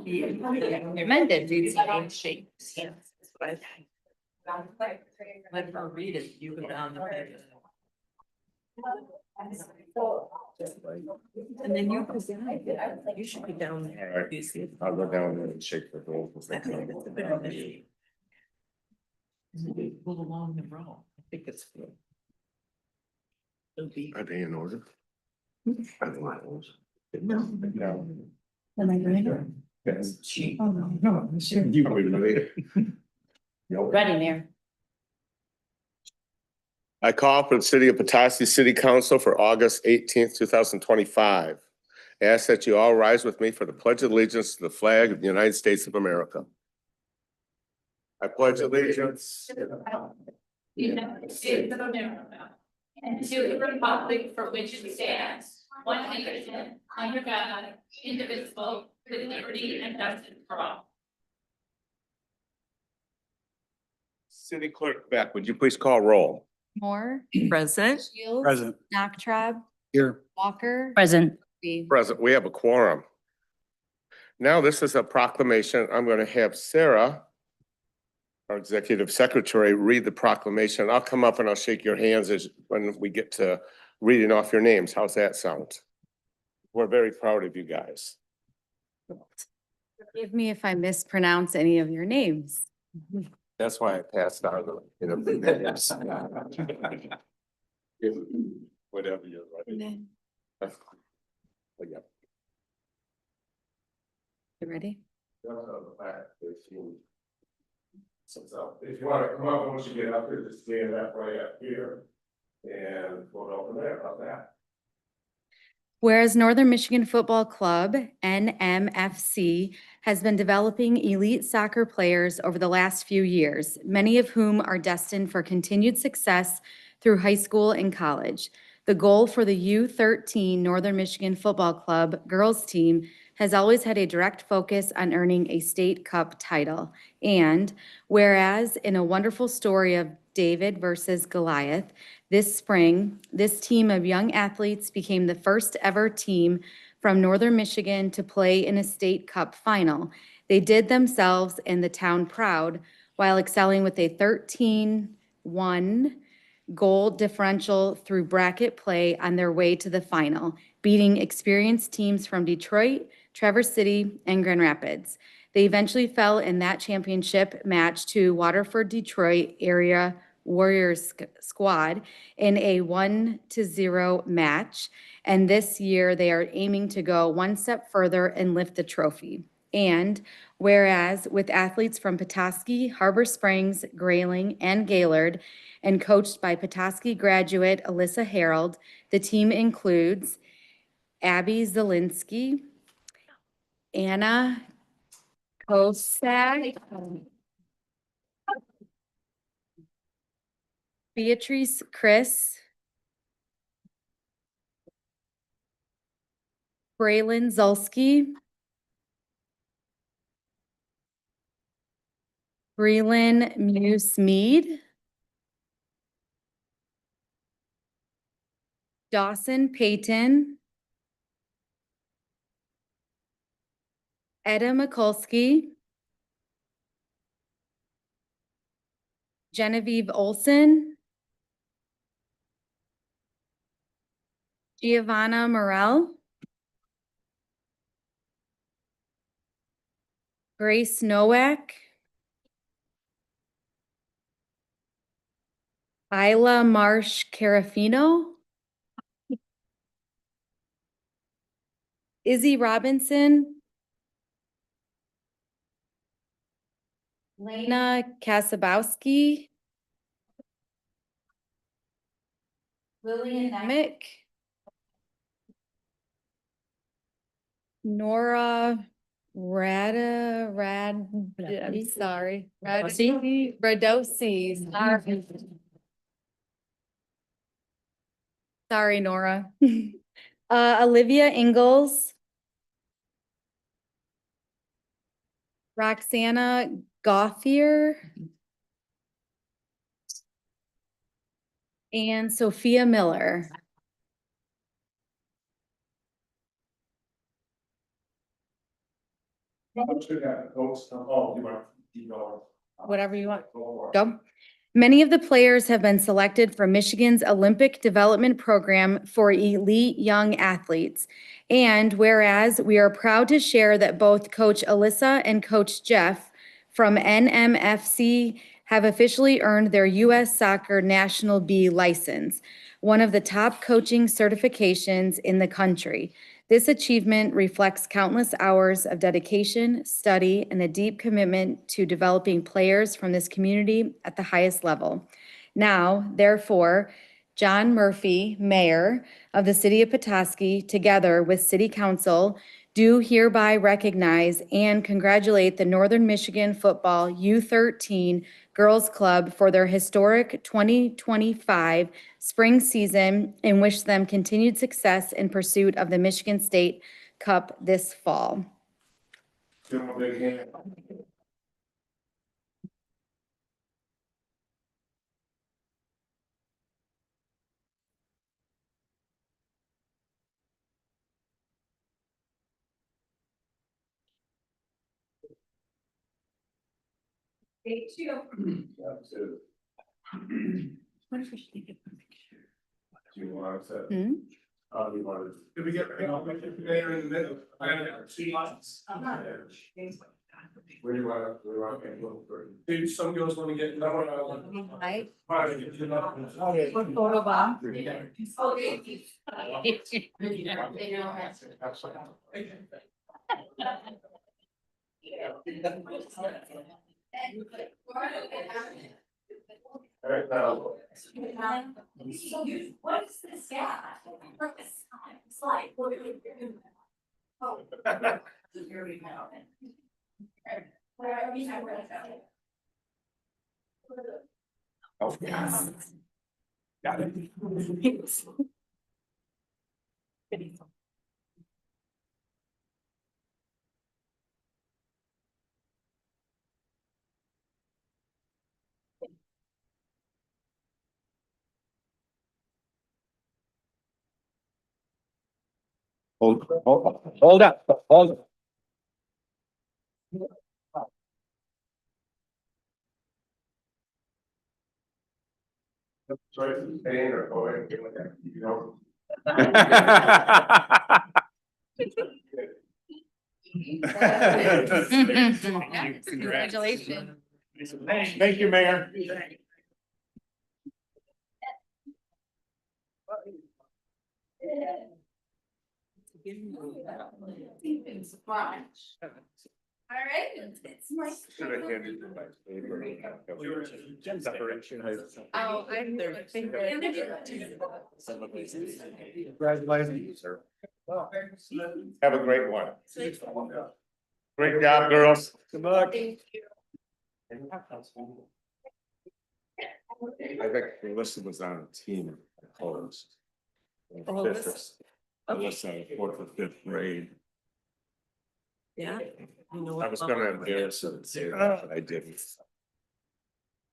You're meant to do something, shake hands. Let her read it, you go down the page. And then you present it. You should be down there. All right. You see. I'll go down there and shake the roll. I think it's a good idea. Move along the row. I think it's good. It'll be. Are they in order? Are they in order? No. No. Am I ready? Yes. Oh, no, sure. You were ready. Ready, Mayor. I call for the City of Petoskey City Council for August 18th, 2025. I ask that you all rise with me for the Pledge of Allegiance to the flag of the United States of America. I pledge allegiance. To the United States of America, and to the republic for which it stands, one nation, under God, indivisible, with liberty and justice for all. City Clerk Beck, would you please call roll? Moore, Present. Shields. Present. Knocktrab, Here. Walker. Present. Present, we have a quorum. Now, this is a proclamation. I'm going to have Sarah, our Executive Secretary, read the proclamation. I'll come up and I'll shake your hands as when we get to reading off your names. How's that sound? We're very proud of you guys. Forgive me if I mispronounce any of your names. That's why I passed out. Whatever you're ready. Yeah. You ready? So if you want to come up, once you get up here, just stand that way up here. And we'll go from there about that. Whereas Northern Michigan Football Club, NMFC, has been developing elite soccer players over the last few years, many of whom are destined for continued success through high school and college. The goal for the U13 Northern Michigan Football Club girls team has always had a direct focus on earning a state cup title. And whereas in a wonderful story of David versus Goliath, this spring, this team of young athletes became the first ever team from Northern Michigan to play in a state cup final. They did themselves and the town proud while excelling with a 13-1 goal differential through bracket play on their way to the final, beating experienced teams from Detroit, Traverse City, and Grand Rapids. They eventually fell in that championship match to Waterford, Detroit area Warriors squad in a 1-0 match. And this year they are aiming to go one step further and lift the trophy. And whereas with athletes from Petoskey, Harbor Springs, Grayling, and Gaylord, and coached by Petoskey graduate Alyssa Harold, the team includes Abby Zielinski, Anna Kosak, Beatrice Chris, Braylon Zulski, Breland Muse-Mead, Dawson Payton, Etta Mikulski, Genevieve Olson, Giovanna Morel, Grace Nowak, Isla Marsh Carafino, Izzy Robinson, Lena Kasabowski, Lillian Nemick, Nora I'm sorry. Radosi. Sorry, Nora. Olivia Ingalls, Roxana Gothier, and Sophia Miller. Whatever you want. Go. Many of the players have been selected from Michigan's Olympic Development Program for elite young athletes. And whereas we are proud to share that both Coach Alyssa and Coach Jeff from NMFC have officially earned their U.S. Soccer National B license, one of the top coaching certifications in the country. This achievement reflects countless hours of dedication, study, and a deep commitment to developing players from this community at the highest level. Now, therefore, John Murphy, Mayor of the City of Petoskey, together with City Council, do hereby recognize and congratulate the Northern Michigan Football U13 Girls Club for their historic 2025 spring season and wish them continued success in pursuit of the Michigan State Cup this fall. Give them a big hand. Day two. What if we should take a picture? Do you want to? Hmm? You want to? Did we get mayor in the middle? See lots. Where do you want to? Do some girls want to get? Right. Photo bomb. All right, now. What is this guy? It's like. Oh. Here we go. Where are we? Oh, yes. Got it. Hold up, hold. Sorry, staying or going, you know. Congratulations. Thank you, Mayor. All right, it's nice. Should have handed you my paper. Oh, I'm there. Congratulations, sir. Have a great one. Great job, girls. Good luck. I think Alyssa was on a team at Colors. Alyssa? Alyssa, fourth or fifth grade. Yeah. You know I what? was gonna embarrass her and say that, but I didn't.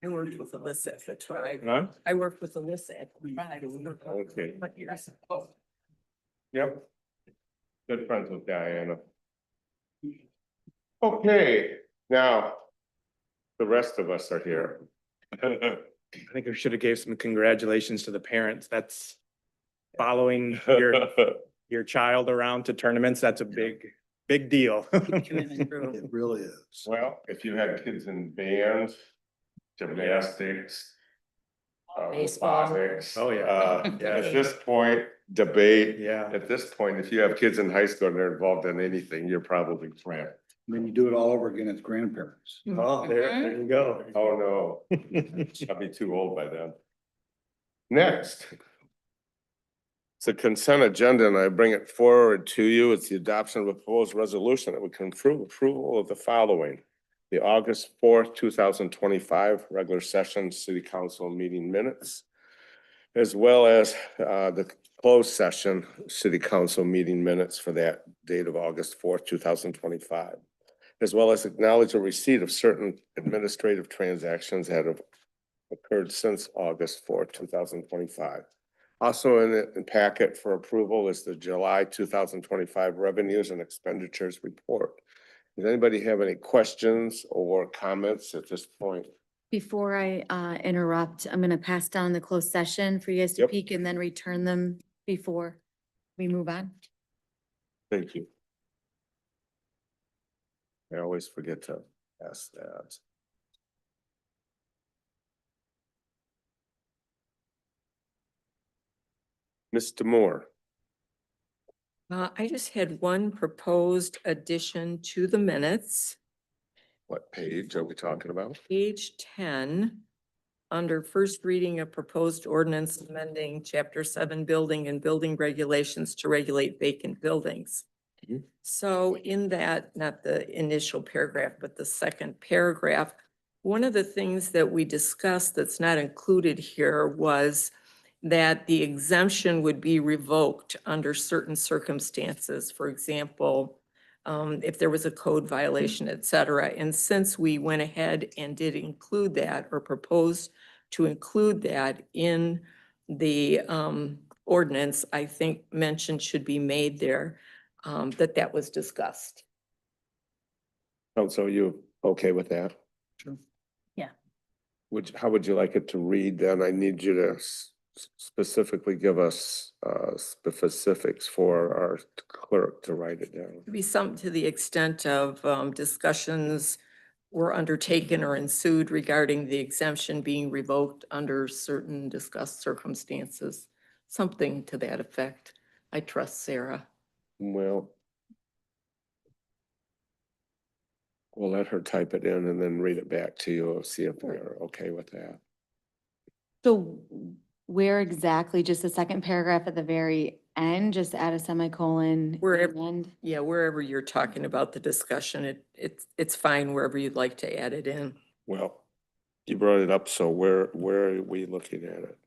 I worked with Alyssa at the tribe. Huh? I worked with Alyssa at the tribe. Okay. What years ago? Yep. Good friends with Diana. Okay, now, the rest of us are here. I think we should have gave some congratulations to the parents. That's following your child around to tournaments. That's a big deal. It really is. Well, if you had kids in band, gymnastics. Baseball. Robotics. Oh, yeah. At this point, debate. Yeah. At this point, if you have kids in high school and they're involved in anything, you're probably thrilled. Then you do it all over again as grandparents. Oh, there you go. Oh, no. I'll be too old by then. Next. It's a consent agenda and I bring it forward to you. It's the adoption of a proposed resolution that would confirm approval of the following. The August 4th, 2025 regular session city council meeting minutes, as well as the closed session city council meeting minutes for that date of August 4th, 2025, as well as acknowledge the receipt of certain administrative transactions that have occurred since August 4th, 2025. Also in the packet for approval is the July 2025 revenues and expenditures report. Does anybody have any questions or comments at this point? Before I interrupt, I'm gonna pass down the closed session for you guys to Yep. peek and then return them before we move on. Thank you. I always forget to ask that. Mr. Moore, I just had one proposed addition to the minutes, what page are we talking about? page 10. Under first reading of proposed ordinance amending chapter 7 building and building regulations to regulate vacant buildings. Mhm. So in that, not the initial paragraph, but the second paragraph, one of the things that we discussed that's not included here was that the exemption would be revoked under certain circumstances. For example, if there was a code violation, et cetera. And since we went ahead and did include that or proposed to include that in the ordinance, I think mention should be made there, that was discussed. So you okay with that? Sure. Yeah. How would you like it to read then? I need you to specifically give us specifics for our clerk to write it down. Be something to the extent of discussions were undertaken or ensued regarding the exemption being revoked under certain discussed circumstances. Something to that effect. I trust Sarah. Well, we'll let her type it in and then read it back to you, see if they're okay with that. So where exactly, just the second paragraph at the very end, just add a semicolon? Wherever- and Yeah, wherever you're talking about the discussion, it's fine wherever you'd like to add it in. Well, you brought it up, so where are we looking at it?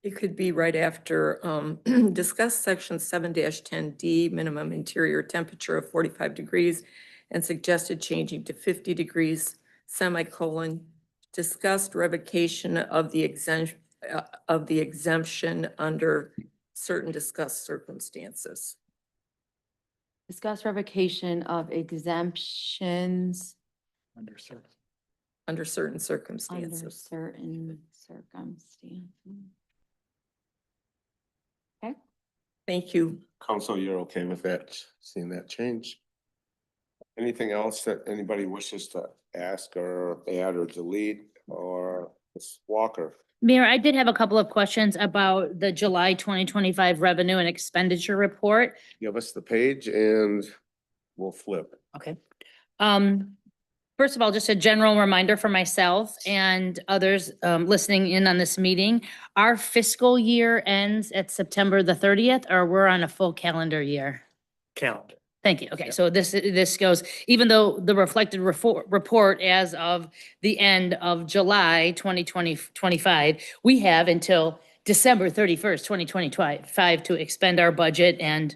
It could be right after, discuss section 7-10D, minimum interior temperature of 45 degrees and suggested changing to 50 degrees, semicolon, discussed revocation of the exemption under certain discussed circumstances. Discuss revocation of exemptions Under certain. Under certain under circumstances. certain circumstances. Thank you. Council, you're okay with that, seeing that change? Anything else that anybody wishes to ask or add or delete, or Ms. Walker? Mayor, I did have a couple of questions about the July 2025 revenue and expenditure report. Give us the page and we'll flip. Okay. First of all, just a general reminder for myself and others listening in on this meeting. Our fiscal year ends at September the 30th, or we're on a full calendar year? Calendar. Thank you. Okay, so this goes, even though the reflected report as of the end of July 2025, we have until December 31st, 2025 to expend our budget and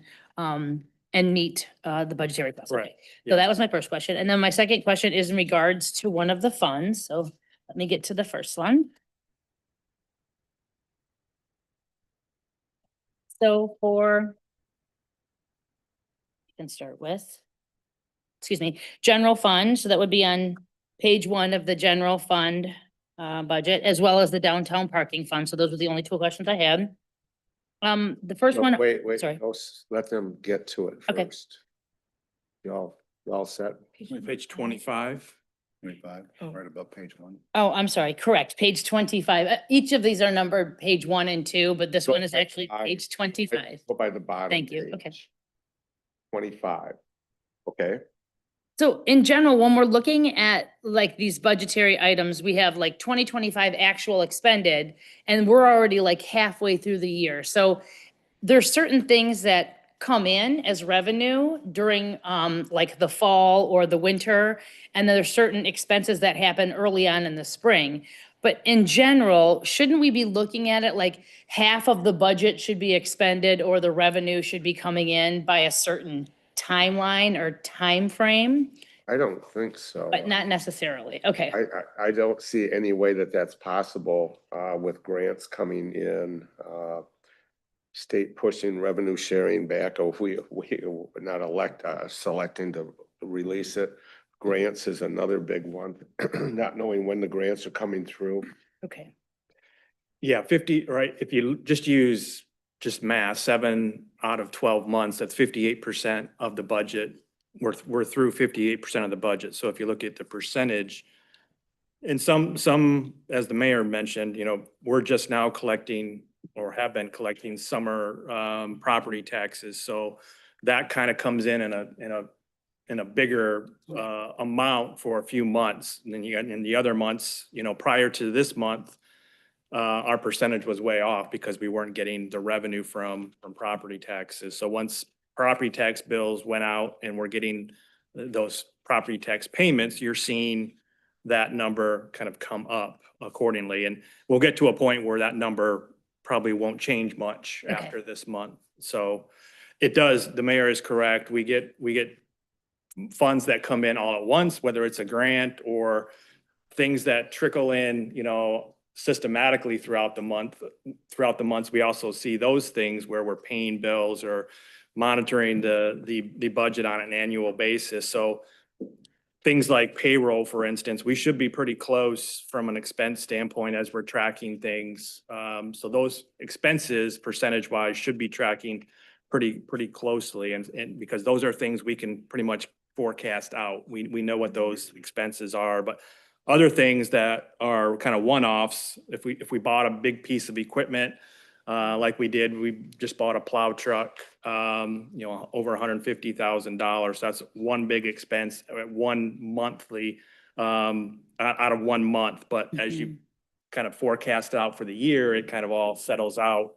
meet the budgetary process. Right. So that was my first question. And then my second question is in regards to one of the funds. So let me get to the first one. So for, you can start with, excuse me, general fund. So that would be on page 1 of the general fund budget, as well as the downtown parking fund. So those were the only 2 questions I had. The first No, one. Wait, sorry. let them get to it Okay. first. Y'all set? Page 25. 25, Oh. right above page 1. Oh, I'm sorry, correct, page 25. Each of these are numbered page 1 and 2, but this one is actually 25. page 25. Go by the bottom. Thank you. Okay. page. 25. Okay, So in general, when we're looking at like these budgetary items, we have like 2025 actual expended, and we're already like halfway through the year. So there's certain things that come in as revenue during like the fall or the winter, and then there's certain expenses that happen early on in the spring. But in general, shouldn't we be looking at it like half of the budget should be expended or the revenue should be coming in by a certain timeline or time frame? I don't think so. but not necessarily. Okay. I don't see any way that that's possible, with grants coming in, state pushing revenue sharing back, or if we not selecting to release it. Grants is another big one, not knowing when the grants are coming through. Okay. Yeah, 50, right? If you just use just math, 7 out of 12 months, that's 58% of the budget. We're through 58% of the budget. So if you look at the percentage, and some, as the mayor mentioned, we're just now collecting or have been collecting summer property taxes. So that kind of comes in a bigger amount for a few months. And then you got in the other months, prior to this month, our percentage was way off because we weren't getting the revenue from property taxes. So once property tax bills went out and we're getting those property tax payments, you're seeing that number kind of come up accordingly. And we'll get to a point where that number probably won't change much Okay. after this month. So it does, the mayor is correct. We get funds that come in all at once, whether it's a grant or things that trickle in, systematically throughout the month. Throughout the months, we also see those things where we're paying bills or monitoring the budget on an annual basis. So things like payroll, for instance, we should be pretty close from an expense standpoint as we're tracking things. So those expenses percentage wise should be tracking pretty closely. And because those are things we can pretty much forecast out. We know what those expenses are, but other things that are kind of one-offs, if we bought a big piece of equipment, like we did, we just bought a plow truck, over $150,000. That's one big expense, one monthly, out of 1 month. But as you kind of forecast out for the year, it kind of all settles out.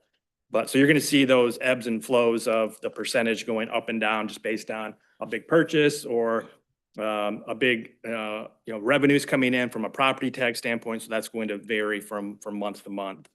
But so you're going to see those ebbs and flows of the percentage going up and down just based on a big purchase or a big, revenues coming in from a property tax standpoint. So that's going to vary from month to month.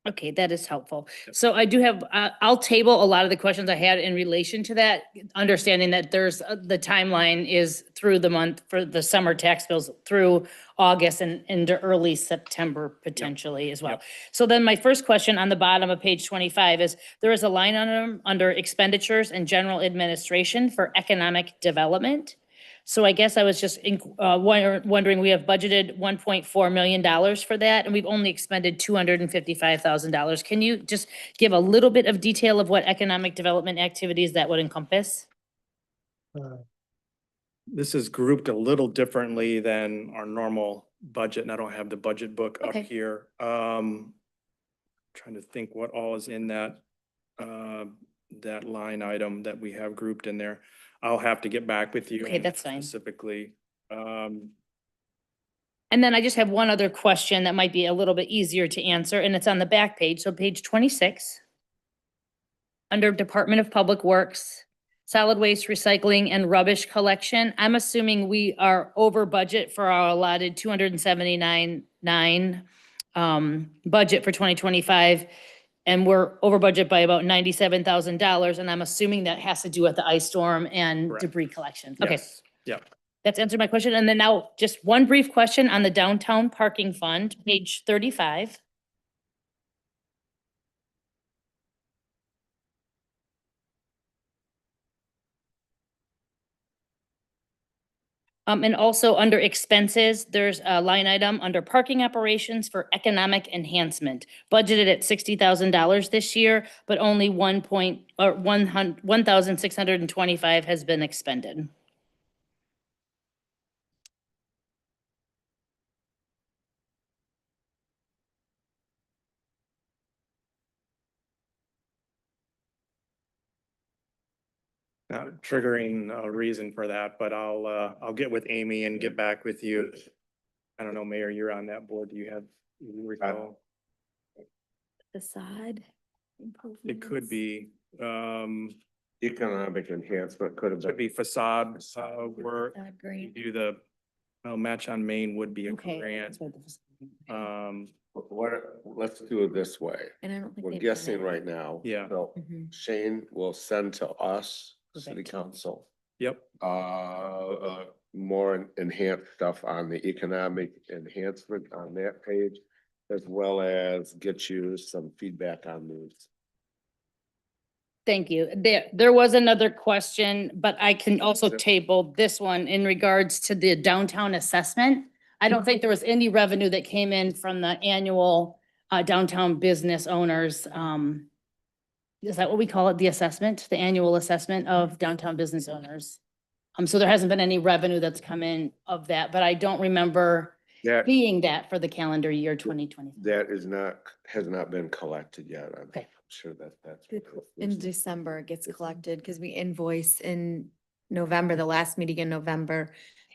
Okay, that is helpful. So I do have, I'll table a lot of the questions I had in relation to that, understanding that there's, the timeline is through the month for the summer tax bills through August and into early September potentially as well. Yep. So then my first question on the bottom of page 25 is, there is a line item under expenditures and general administration for economic development. So I guess I was just wondering, we have budgeted $1.4 million for that, and we've only expended $255,000. Can you just give a little bit of detail of what economic development activities that would encompass? This is grouped a little differently than our normal budget, and I don't have the budget book up Okay. here. Trying to think what all is in that line item that we have grouped in there. I'll have to get back with you. Okay, that's fine. Specifically. And then I just have one other question that might be a little bit easier to answer, and it's on the back page, so page 26. Under Department of Public Works, solid waste recycling and rubbish collection. I'm assuming we are over budget for our allotted 279.9 budget for 2025. And we're over budget by about $97,000. And I'm assuming that has to do with the ice storm and Correct. debris collection. Okay, Yes. Yeah. that's answered my question. And then now just one brief question on the downtown parking fund, page 35. And also under expenses, there's a line item under parking operations for economic enhancement, budgeted at $60,000 this year, but only 1,625 has been expended. Not triggering a reason for that, but I'll get with Amy and get back with you. I don't know, Mayor, you're on that board. Do you recall? Facade. It could be, Economic enhancement could have could been. be facade, work. Facade grant. Do the, Match on Main would be a Okay. grant. Let's do it this way. And I don't think We're they've guessing done it. right now. Yeah. So Mhm. Shane will send to us, city Perfect. council, Yep. More enhanced stuff on the economic enhancement on that page, as well as get you some feedback on these. Thank you. There was another question, but I can also Yep. table this one in regards to the downtown assessment. I don't think there was any revenue that came in from the annual downtown business owners. Is that what we call it? The assessment, the annual assessment of downtown business owners? So there hasn't been any revenue that's come in of that, but I don't remember That, seeing that for the calendar year 2020. that has not been collected yet. I'm Okay. sure that's. In December, it gets collected because we invoice in November, the last meeting in November.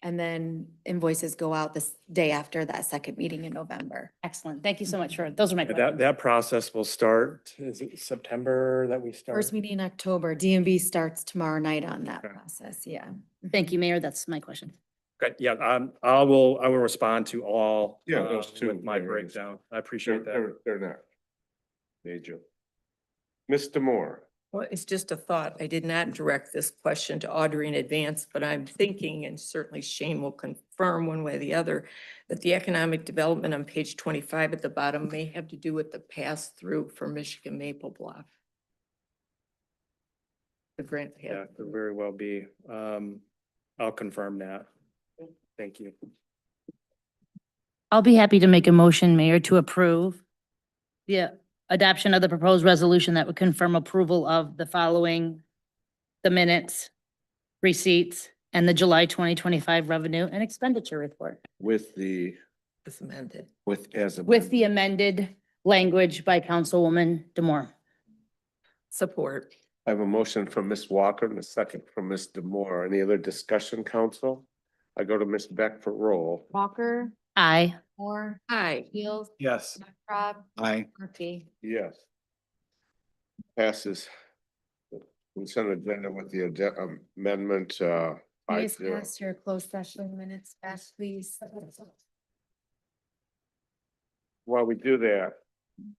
And then invoices go out this day after that second meeting in November. Excellent. Thank you so much for, those are my That, questions. that process will start, is it September that we start? First meeting in October, DMV starts tomorrow night on that Okay. process, yeah. Thank you, Mayor. That's my question. Okay, yeah, I will respond to all. Yeah, those two with my areas. breakdown. I appreciate that. They're not major. Mr. Moore, Well, it's just a thought. I did not direct this question to Audrey in advance, but I'm thinking, and certainly Shane will confirm one way or the other, that the economic development on page 25 at the bottom may have to do with the pass-through for Michigan Maple Block. The grant. Yeah, could very well be. I'll confirm that. Thank you. I'll be happy to make a motion, Mayor, to approve the adoption of the proposed resolution that would confirm approval of the following: the minutes, receipts, and the July 2025 revenue and expenditure report with the, It's amended. with as a. with the amended language by Councilwoman Demore. Support. I have a motion from Ms. Walker and a second from Ms. Demore. Any other discussion, council? I go to Ms. Beck for roll. Walker, Aye. Moore, Aye. Shields, Yes. Rob, Aye. Murphy. Yes. Passes. Consent agenda with the amendment, Please 5-0. pass your closed session minutes back, please. While we do that,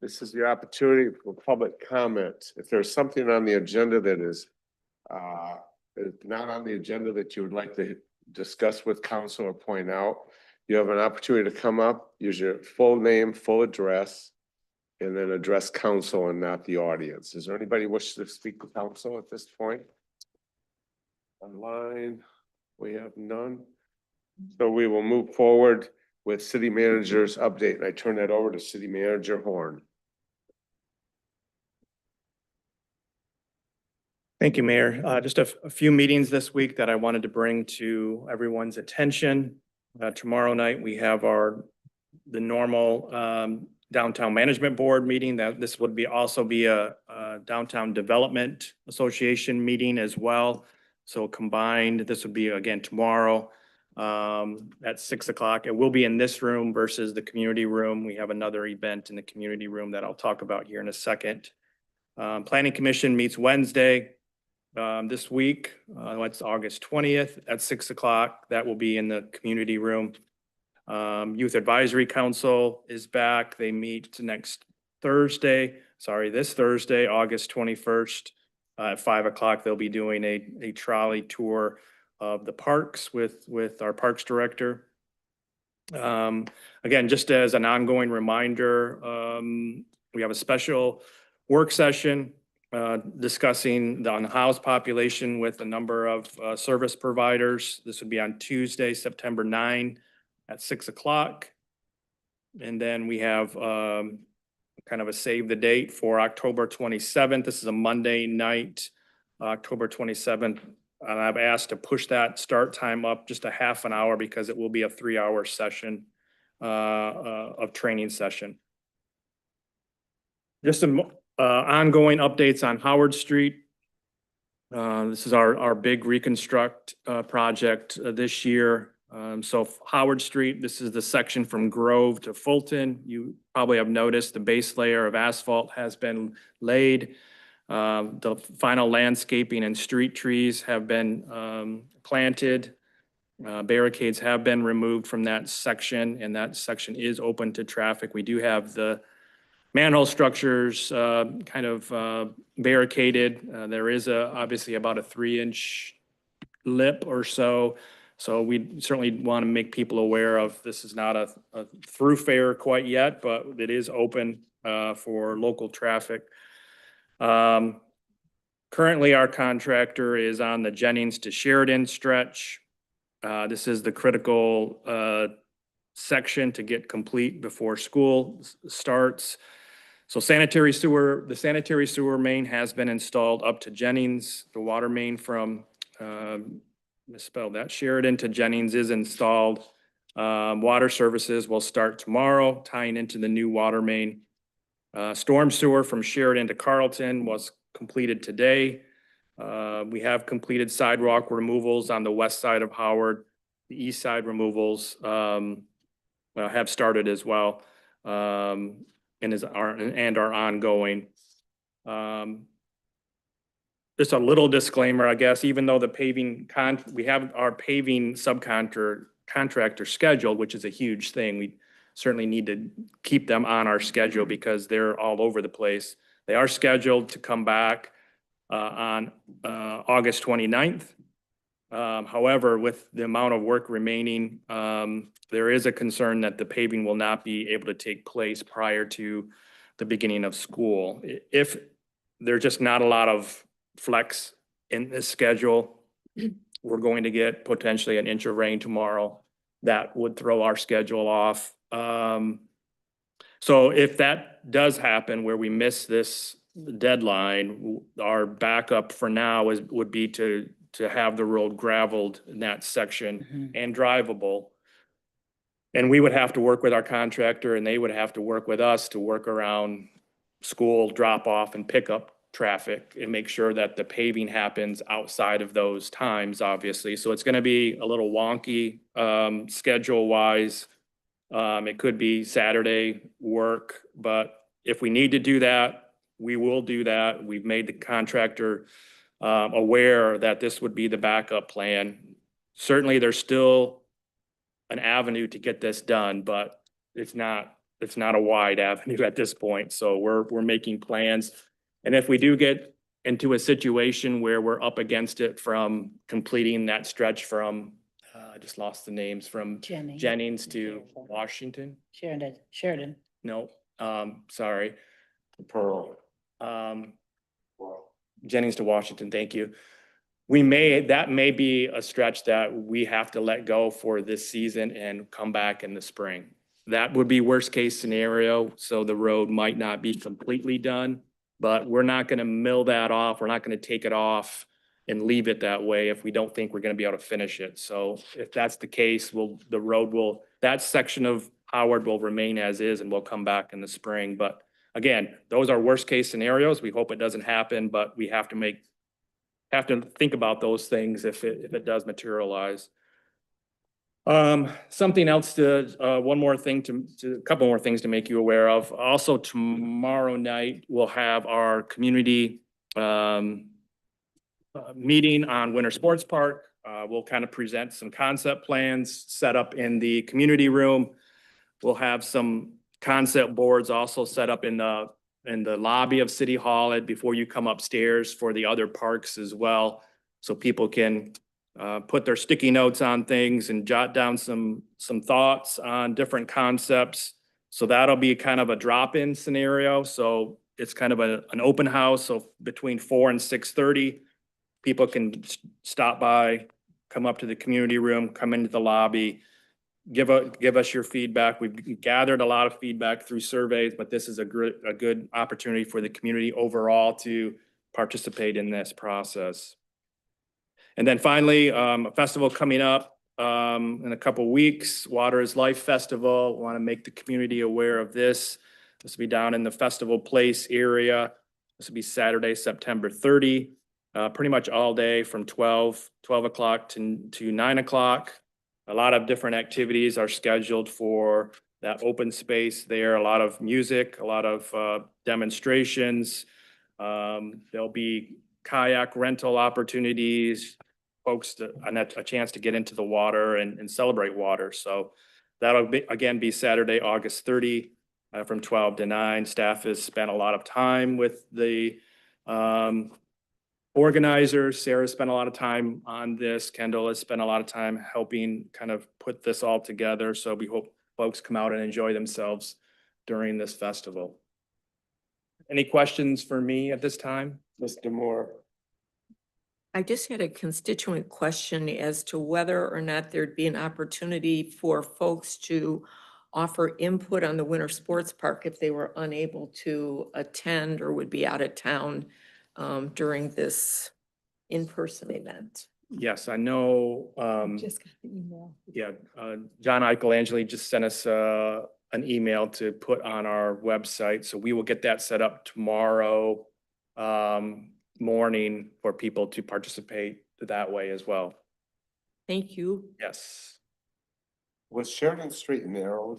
this is your opportunity for public comment. If there's something on the agenda that is not on the agenda that you would like to discuss with council or point out, you have an opportunity to come up, use your full name, full address, and then address council and not the audience. Is there anybody wish to speak to council at this point? Online, we have none. So we will move forward with city manager's update, and I turn that over to city manager Horn. Thank you, Mayor. Just a few meetings this week that I wanted to bring to everyone's attention. Tomorrow night, we have the normal Downtown Management Board meeting. That this would also be a Downtown Development Association meeting as well. So combined, this would be again tomorrow at 6 o'clock. It will be in this room versus the community room. We have another event in the community room that I'll talk about here in a second. Planning Commission meets Wednesday this week. It's August 20th at 6 o'clock. That will be in the community room. Youth Advisory Council is back. They meet this Thursday, August 21st at 5 o'clock. They'll be doing a trolley tour of the parks with our Parks Director. Again, just as an ongoing reminder, we have a special work session discussing the unhoused population with a number of service providers. This would be on Tuesday, September 9 at 6 o'clock. And then we have kind of a save the date for October 27th. This is a Monday night, October 27th. And I've asked to push that start time up just a half an hour because it will be a 3-hour session of training session. Just some ongoing updates on Howard Street. This is our big reconstruct project this year. So Howard Street, this is the section from Grove to Fulton. You probably have noticed the base layer of asphalt has been laid. The final landscaping and street trees have been planted. Barricades have been removed from that section, and that section is open to traffic. We do have the manhole structures kind of barricaded. There is obviously about a 3-inch lip or so. So we certainly want to make people aware of, this is not a through fare quite yet, but it is open for local traffic. Currently, our contractor is on the Jennings to Sheridan stretch. This is the critical section to get complete before school starts. So the sanitary sewer main has been installed up to Jennings. The water main from, misspelled that, Sheridan to Jennings is installed. Water services will start tomorrow, tying into the new water main. Storm sewer from Sheridan to Carlton was completed today. We have completed sidewalk removals on the west side of Howard. The east side removals have started as well, and are ongoing. Just a little disclaimer, I guess, even though the we have our paving contractor scheduled, which is a huge thing. We certainly need to keep them on our schedule because they're all over the place. They are scheduled to come back on August 29th. However, with the amount of work remaining, there is a concern that the paving will not be able to take place prior to the beginning of school. If there's just not a lot of flex in this schedule, we're going to get potentially an inch of rain tomorrow. That would throw our schedule off. So if that does happen where we miss this deadline, our backup for now would be to have the road gravelled in that section and drivable. And we would have to work with our contractor and they would have to work with us to work around school drop off and pickup traffic and make sure that the paving happens outside of those times, obviously. So it's going to be a little wonky schedule wise. It could be Saturday work, but if we need to do that, we will do that. We've made the contractor aware that this would be the backup plan. Certainly, there's still an avenue to get this done, but it's not a wide avenue at this point. So we're making plans. And if we do get into a situation where we're up against it from completing that stretch from, I just lost the names, from Jennings to Washington. Sheridan. No, sorry. Pearl. Jennings to Washington, thank you. That may be a stretch that we have to let go for this season and come back in the spring. That would be worst case scenario. So the road might not be completely done, but we're not going to mill that off. We're not going to take it off and leave it that way if we don't think we're going to be able to finish it. So if that's the case, that section of Howard will remain as is and we'll come back in the spring. But again, those are worst case scenarios. We hope it doesn't happen, but we have to think about those things if it does materialize. Something else a couple more things to make you aware of. Also tomorrow night, we'll have our community meeting on Winter Sports Park. We'll kind of present some concept plans set up in the community room. We'll have some concept boards also set up in the lobby of City Hall before you come upstairs for the other parks as well. So people can put their sticky notes on things and jot down some thoughts on different concepts. So that'll be kind of a drop-in scenario. So it's kind of an open house. So between 4 and 6:30, people can stop by, come up to the community room, come into the lobby, give us your feedback. We've gathered a lot of feedback through surveys, but this is a good opportunity for the community overall to participate in this process. And then finally, a festival coming up in a couple weeks, Water is Life Festival. Want to make the community aware of this. This will be down in the Festival Place area. This will be Saturday, September 30, pretty much all day from 12 o'clock to 9 o'clock. A lot of different activities are scheduled for that open space there. A lot of music, a lot of demonstrations. There'll be kayak rental opportunities, folks a chance to get into the water and celebrate water. So that'll be Saturday, August 30 from 12 to 9. Staff has spent a lot of time with the organizers. Sarah spent a lot of time on this. Kendall has spent a lot of time helping kind of put this all together. So we hope folks come out and enjoy themselves during this festival. Any questions for me at this time? Mr. Moore. I just had a constituent question as to whether or not there'd be an opportunity for folks to offer input on the winter sports park if they were unable to attend or would be out of town during this in-person event. Yes, I know, Just got the email. yeah, John Michaelangeli just sent us an email to put on our website. So we will get that set up tomorrow morning for people to participate that way as well. Thank you. Yes. Was Sheridan Street narrowed?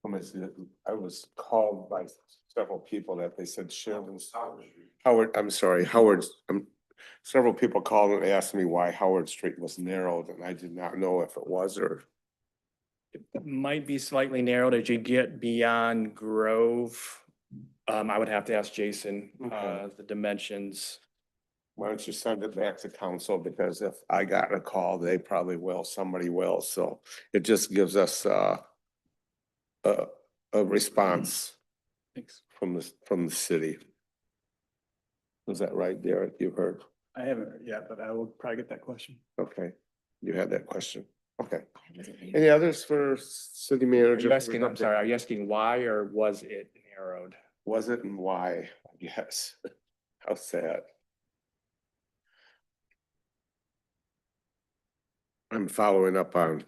I was called by several people that they said Sheridan's. Howard, I'm sorry, Howard, several people called and asked me why Howard Street was narrowed, and I did not know if it was or. It might be slightly narrowed as you get beyond Grove. I would have to ask Jason, Okay. the dimensions. Why don't you send it back to council, because if I got a call, they probably will, somebody will, so it just gives us a response Thanks. from the city. Was that right, Derek? You heard? I haven't heard yet, but I will probably get that question. Okay, you had that question. Okay. Any others for city Are manager? you asking, I'm sorry, are you asking why or was it narrowed? Was it and why? Yes. How sad. I'm following up on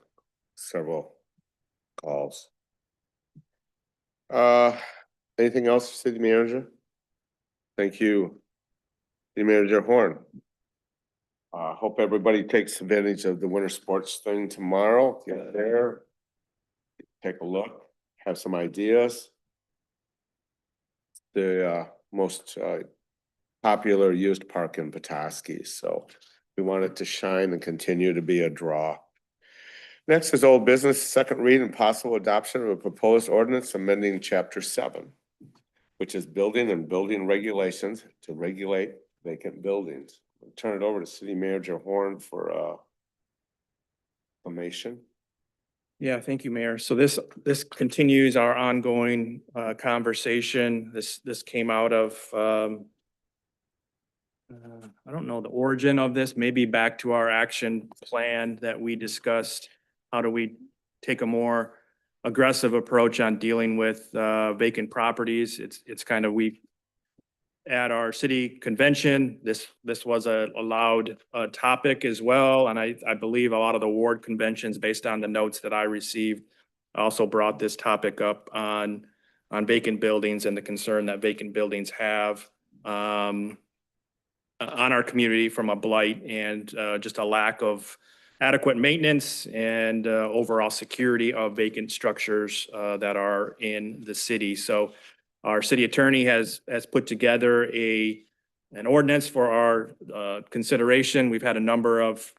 several calls. Anything else, city manager? Thank you. City Manager Horn. Hope everybody takes advantage of the winter sports thing tomorrow. Get there. Take a look, have some ideas. The most popular used park in Petoskey, so we want it to shine and continue to be a draw. Next is old business, second read and possible adoption of a proposed ordinance amending chapter 7, which is building and building regulations to regulate vacant buildings. I'll turn it over to City Manager Horn for information. Yeah, thank you, Mayor. So this continues our ongoing conversation. This came out of I don't know the origin of this, maybe back to our action plan that we discussed. How do we take a more aggressive approach on dealing with vacant properties? It's kind of, we at our city convention, this was a allowed topic as well. And I believe a lot of the ward conventions, based on the notes that I received, also brought this topic up on vacant buildings and the concern that vacant buildings have on our community from a blight and just a lack of adequate maintenance and overall security of vacant structures that are in the city. So our city attorney has put together an ordinance for our consideration. We've had a number of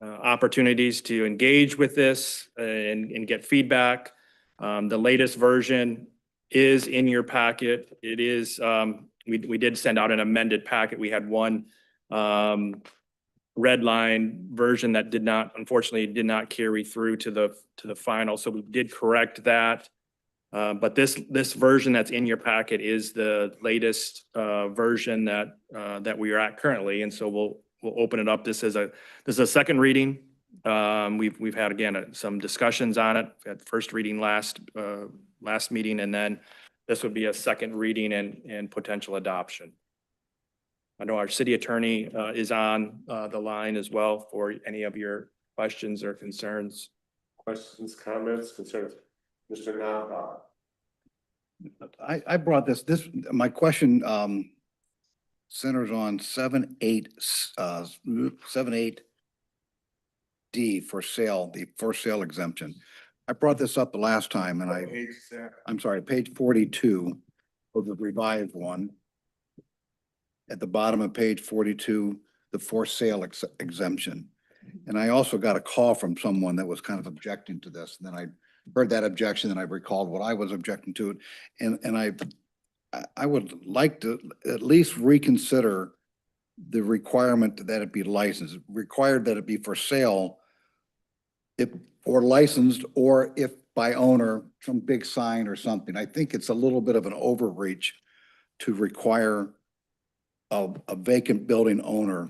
opportunities to engage with this and get feedback. The latest version is in your packet. It is, we did send out an amended packet. We had one red line version that unfortunately did not carry through to the final. So we did correct that. But this version that's in your packet is the latest version that we are at currently. And so we'll open it up. This is a second reading. We've had, again, some discussions on it. We had first reading last meeting, and then this would be a second reading and potential adoption. I know our city attorney is on the line as well for any of your questions or concerns. Questions, comments, concerns? Mr. Napa. I brought this, my question, centers on 7.8 D for sale, the for sale exemption. I brought this up the last time and I'm sorry, page 42 of the revised one. At the bottom of page 42, the for sale exemption. And I also got a call from someone that was kind of objecting to this. And then I heard that objection and I recalled what I was objecting to. And I would like to at least reconsider the requirement that it be licensed, required that it be for sale if, or licensed, or if by owner, some big sign or something. I think it's a little bit of an overreach to require a vacant building owner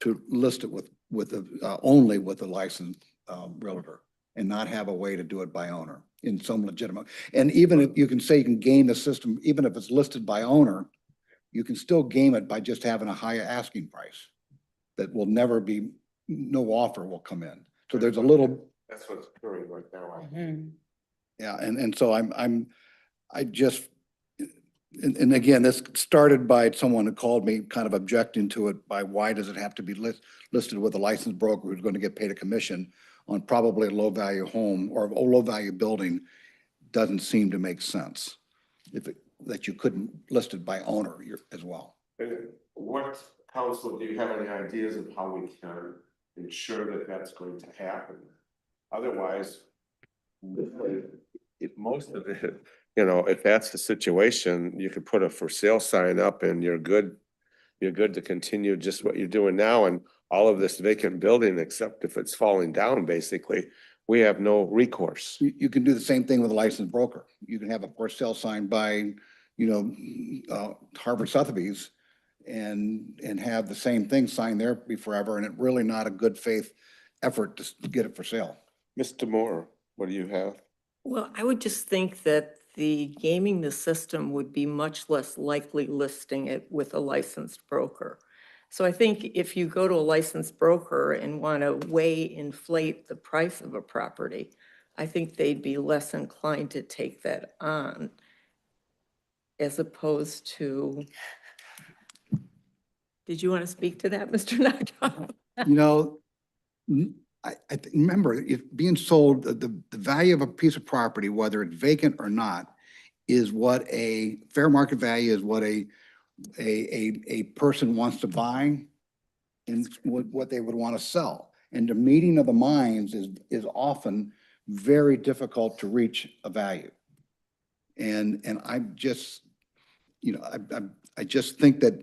to list it only with a licensed realtor and not have a way to do it by owner in some legitimate. And even if you can say you can game the system, even if it's listed by owner, you can still game it by just having a higher asking price that will never be, no offer will come in. So there's a little, That's what's occurring right now. I think. Mhm. yeah, and so I just, and again, this started by someone who called me kind of objecting to it by why does it have to be listed with a licensed broker who's going to get paid a commission on probably a low value home or a low value building doesn't seem to make sense. That you couldn't list it by owner as well. And what, council, do you have any ideas of how we can ensure that that's going to happen? Otherwise, if most of it, you know, if that's the situation, you could put a for sale sign up and you're good to continue just what you're doing now, and all of this vacant building, except if it's falling down, basically, we have no recourse. You can do the same thing with a licensed broker. You can have a for sale sign by, Harvard Sotheby's and have the same thing signed there be forever, and it really not a good faith effort to get it for sale. Mr. Moore, what do you have? Well, I would just think that the gaming the system would be much less likely listing it with a licensed broker. So I think if you go to a licensed broker and want to way inflate the price of a property, I think they'd be less inclined to take that on as opposed to, did you want to speak to that, Mr. Nagdal? Remember, if being sold, the value of a piece of property, whether it's vacant or not, is what a fair market value is, what a person wants to buy and what they would want to sell. And the meeting of the minds is often very difficult to reach a value. And I just, I just think that,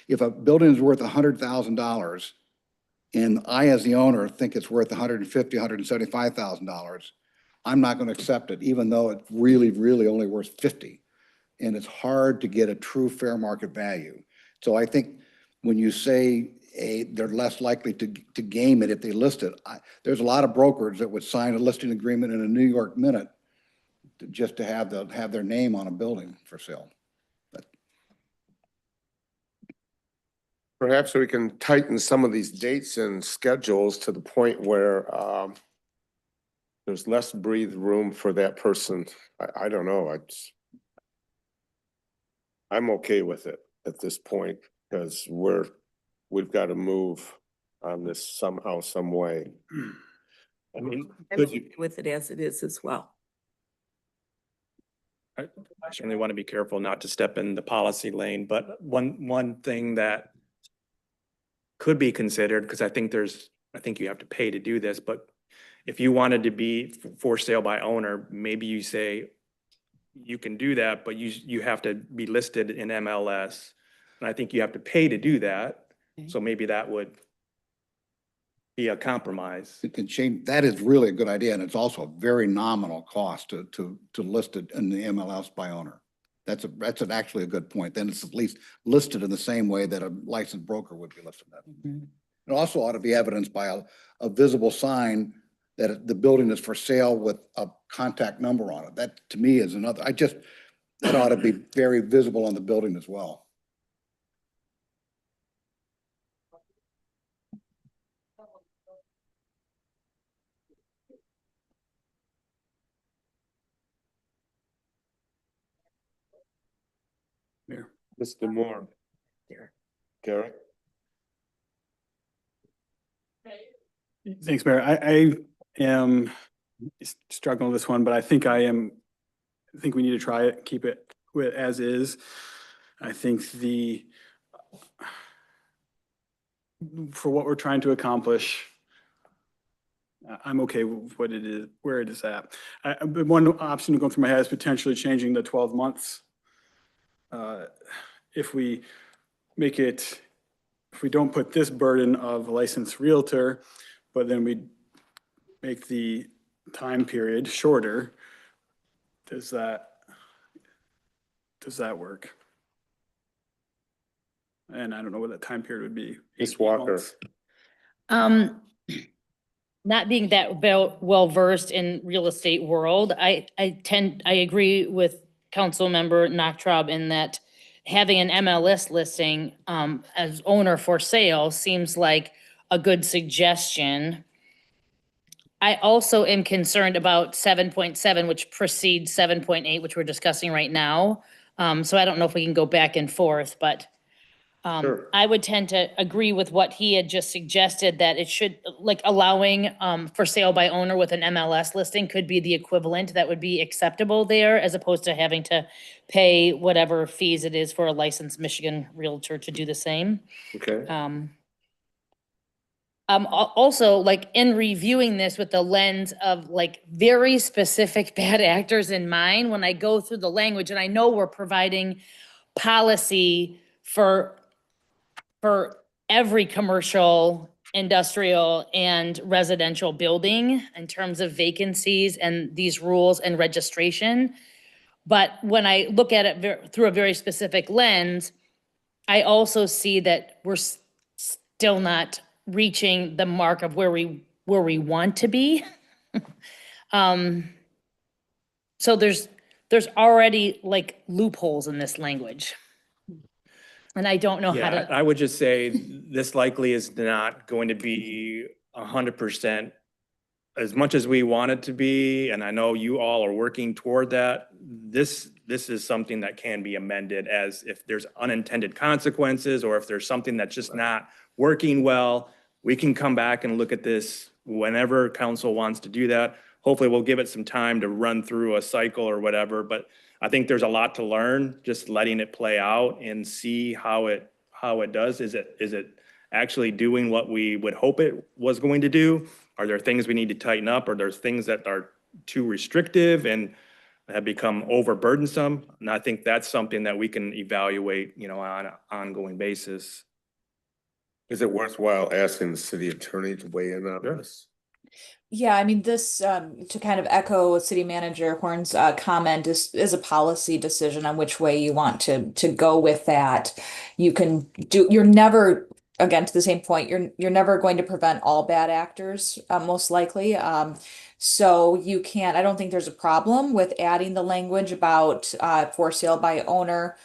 if a building is worth $100,000 and I, as the owner, think it's worth $150,000, $175,000, I'm not going to accept it, even though it's really, really only worth 50. And it's hard to get a true fair market value. So I think when you say they're less likely to game it if they list it, there's a lot of brokers that would sign a listing agreement in a New York Minute just to have their name on a building for sale. Perhaps we can tighten some of these dates and schedules to the point where there's less breathe room for that person. I don't know. I'm okay with it at this point because we've got to move on this somehow, some way. I mean, I'm okay with it as it is as well. I certainly want to be careful not to step in the policy lane, but one thing that could be considered, because I think you have to pay to do this, but if you wanted to be for sale by owner, maybe you say you can do that, but you have to be listed in MLS. And I think you have to pay to do that. So maybe that would be a compromise. It can change. That is really a good idea. And it's also a very nominal cost to list it in the MLS by owner. That's actually a good point. Then it's at least listed in the same way that a licensed broker would be listed. It also ought to be evidenced by a visible sign that the building is for sale with a contact number on it. That to me is another, that ought to be very visible on the building as well. Mr. Moore. Garrett? Thanks, Mayor. I am struggling with this one, but I think we need to try it, keep it as is. I think for what we're trying to accomplish, I'm okay with what it is, where it is at. But one option to go through my head is potentially changing the 12 months if we make it, if we don't put this burden of a licensed Realtor, but then we make the time period shorter, does that work? And I don't know what that time period would be. Ms. 8 Walker. months? Not being that well versed in real estate world, I agree with Councilmember Nachtrob in that having an MLS listing as owner for sale seems like a good suggestion. I also am concerned about 7.7, which precedes 7.8, which we're discussing right now. So I don't know if we can go back and forth, but Sure. I would tend to agree with what he had just suggested, that it should, like, allowing for sale by owner with an MLS listing could be the equivalent that would be acceptable there, as opposed to having to pay whatever fees it is for a licensed Michigan Realtor to do the same. Okay. Also, like, in reviewing this with the lens of like very specific bad actors in mind, when I go through the language, and I know we're providing policy for every commercial, industrial, and residential building in terms of vacancies and these rules and registration. But when I look at it through a very specific lens, I also see that we're still not reaching the mark of where we want to be. So there's already like loopholes in this language. And I don't know how Yeah, to, I would just say this likely is not going to be 100% as much as we want it to be, and I know you all are working toward that. This is something that can be amended as if there's unintended consequences, or if there's something that's just not working well, we can come back and look at this whenever council wants to do that. Hopefully we'll give it some time to run through a cycle or whatever, but I think there's a lot to learn, just letting it play out and see how it does. Is it actually doing what we would hope it was going to do? Are there things we need to tighten up? Or there's things that are too restrictive and have become overburdensome? And I think that's something that we can evaluate, on an ongoing basis. Is it worthwhile asking the city attorney to weigh in on this? Yeah, I mean, this, to kind of echo City Manager Horn's comment, is a policy decision on which way you want to go with that. You're never, again, to the same point, you're never going to prevent all bad actors, most likely. So you can't, I don't think there's a problem with adding the language about for sale by owner,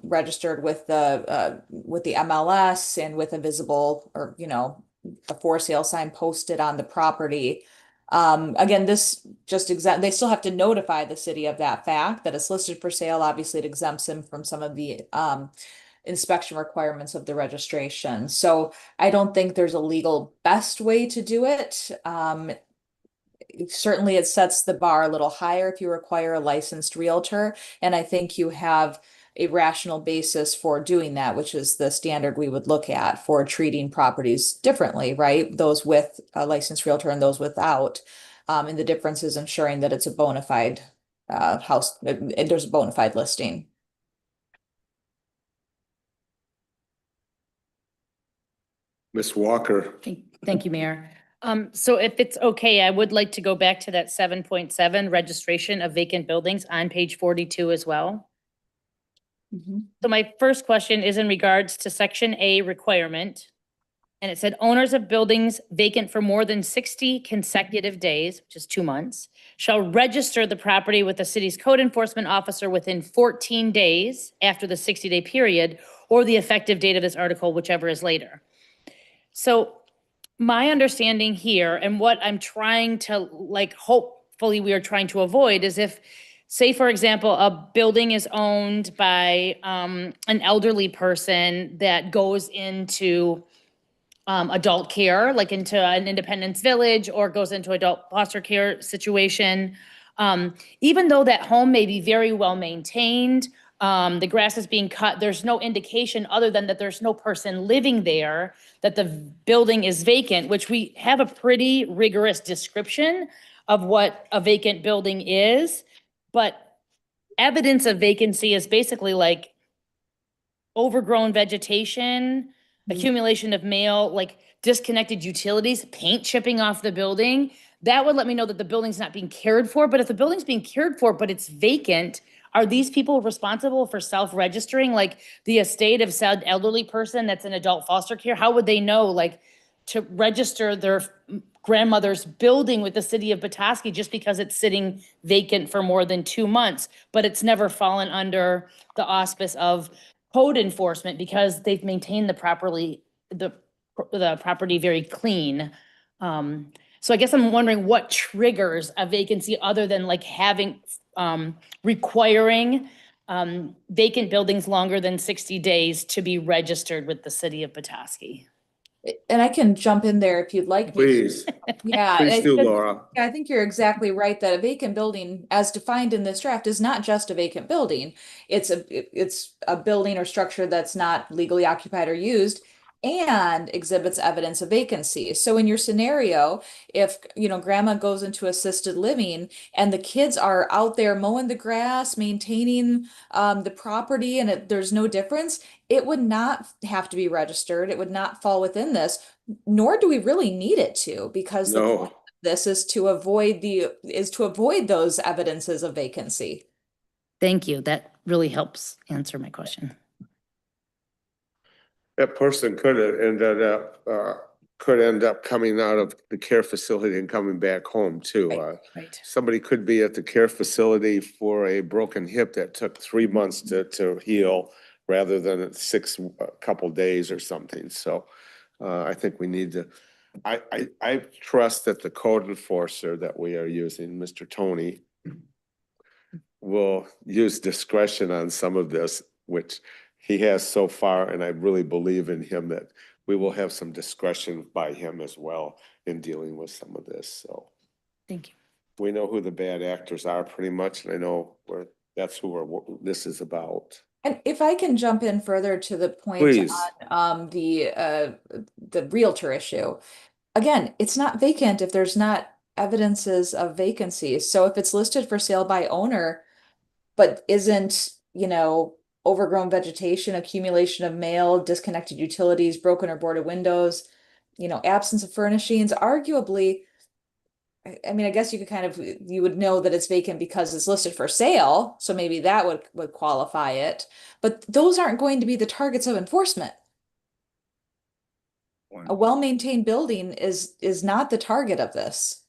registered with the MLS and with a visible, or a for sale sign posted on the property. Again, this just they still have to notify the city of that fact that it's listed for sale. Obviously, it exempts them from some of the inspection requirements of the registration. So I don't think there's a legal best way to do it. Certainly it sets the bar a little higher if you require a licensed realtor. And I think you have a rational basis for doing that, which is the standard we would look at for treating properties differently, right? Those with a licensed realtor and those without. And the difference is ensuring that it's a bona fide house, there's a bona fide listing. Ms. Walker. thank you, Mayor. So if it's okay, I would like to go back to that 7.7 registration of vacant buildings on page 42 as well. So my first question is in regards to section A requirement. And it said owners of buildings vacant for more than 60 consecutive days, which is 2 months, shall register the property with the city's code enforcement officer within 14 days after the 60-day period or the effective date of this article, whichever is later. So my understanding here, and what I'm trying to, hopefully we are trying to avoid, is if, say, for example, a building is owned by an elderly person that goes into adult care, like into an Independence Village, or goes into adult foster care situation. Even though that home may be very well maintained, the grass is being cut, there's no indication other than that there's no person living there, that the building is vacant, which we have a pretty rigorous description of what a vacant building is. But evidence of vacancy is basically like overgrown vegetation, Mhm. accumulation of mail, like disconnected utilities, paint chipping off the building. That would let me know that the building's not being cared for. But if the building's being cared for, but it's vacant, are these people responsible for self-registering? Like the estate of said elderly person that's in adult foster care, how would they know, like, to register their grandmother's building with the city of Petoskey just because it's sitting vacant for more than 2 months, but it's never fallen under the auspice of code enforcement because they've maintained the property very clean. So I guess I'm wondering what triggers a vacancy other than like having, requiring vacant buildings longer than 60 days to be registered with the city of Petoskey. And I can jump in there if you'd like me. Please, Yeah. please do, I- Laura. I think you're exactly right that a vacant building, as defined in this draft, is not just a vacant building. It's a building or structure that's not legally occupied or used and exhibits evidence of vacancy. So in your scenario, if, grandma goes into assisted living and the kids are out there mowing the grass, maintaining the property, and there's no difference, it would not have to be registered. It would not fall within this, nor do we really need it to, because the point No, of this is to avoid those evidences of vacancy. Thank you. That really helps answer my question. that person could end up coming out of the care facility and coming back home too. Right. Somebody could be at the care facility for a broken hip that took 3 months to heal rather than a couple days or something. So I think we need to, I trust that the code enforcer that we are using, Mr. Tony, will use discretion on some of this, which he has so far, and I really believe in him that we will have some discretion by him as well in dealing with some of this, so. Thank you. We know who the bad actors are pretty much, and I know that's who this is about. And if I can jump in further to the point Please. on the realtor issue. Again, it's not vacant if there's not evidences of vacancy. So if it's listed for sale by owner, but isn't, overgrown vegetation, accumulation of mail, disconnected utilities, broken or boarded windows, absence of furnishings, arguably, I mean, I guess you would know that it's vacant because it's listed for sale, so maybe that would qualify it. But those aren't going to be the targets of enforcement. A well-maintained building is not the target of this.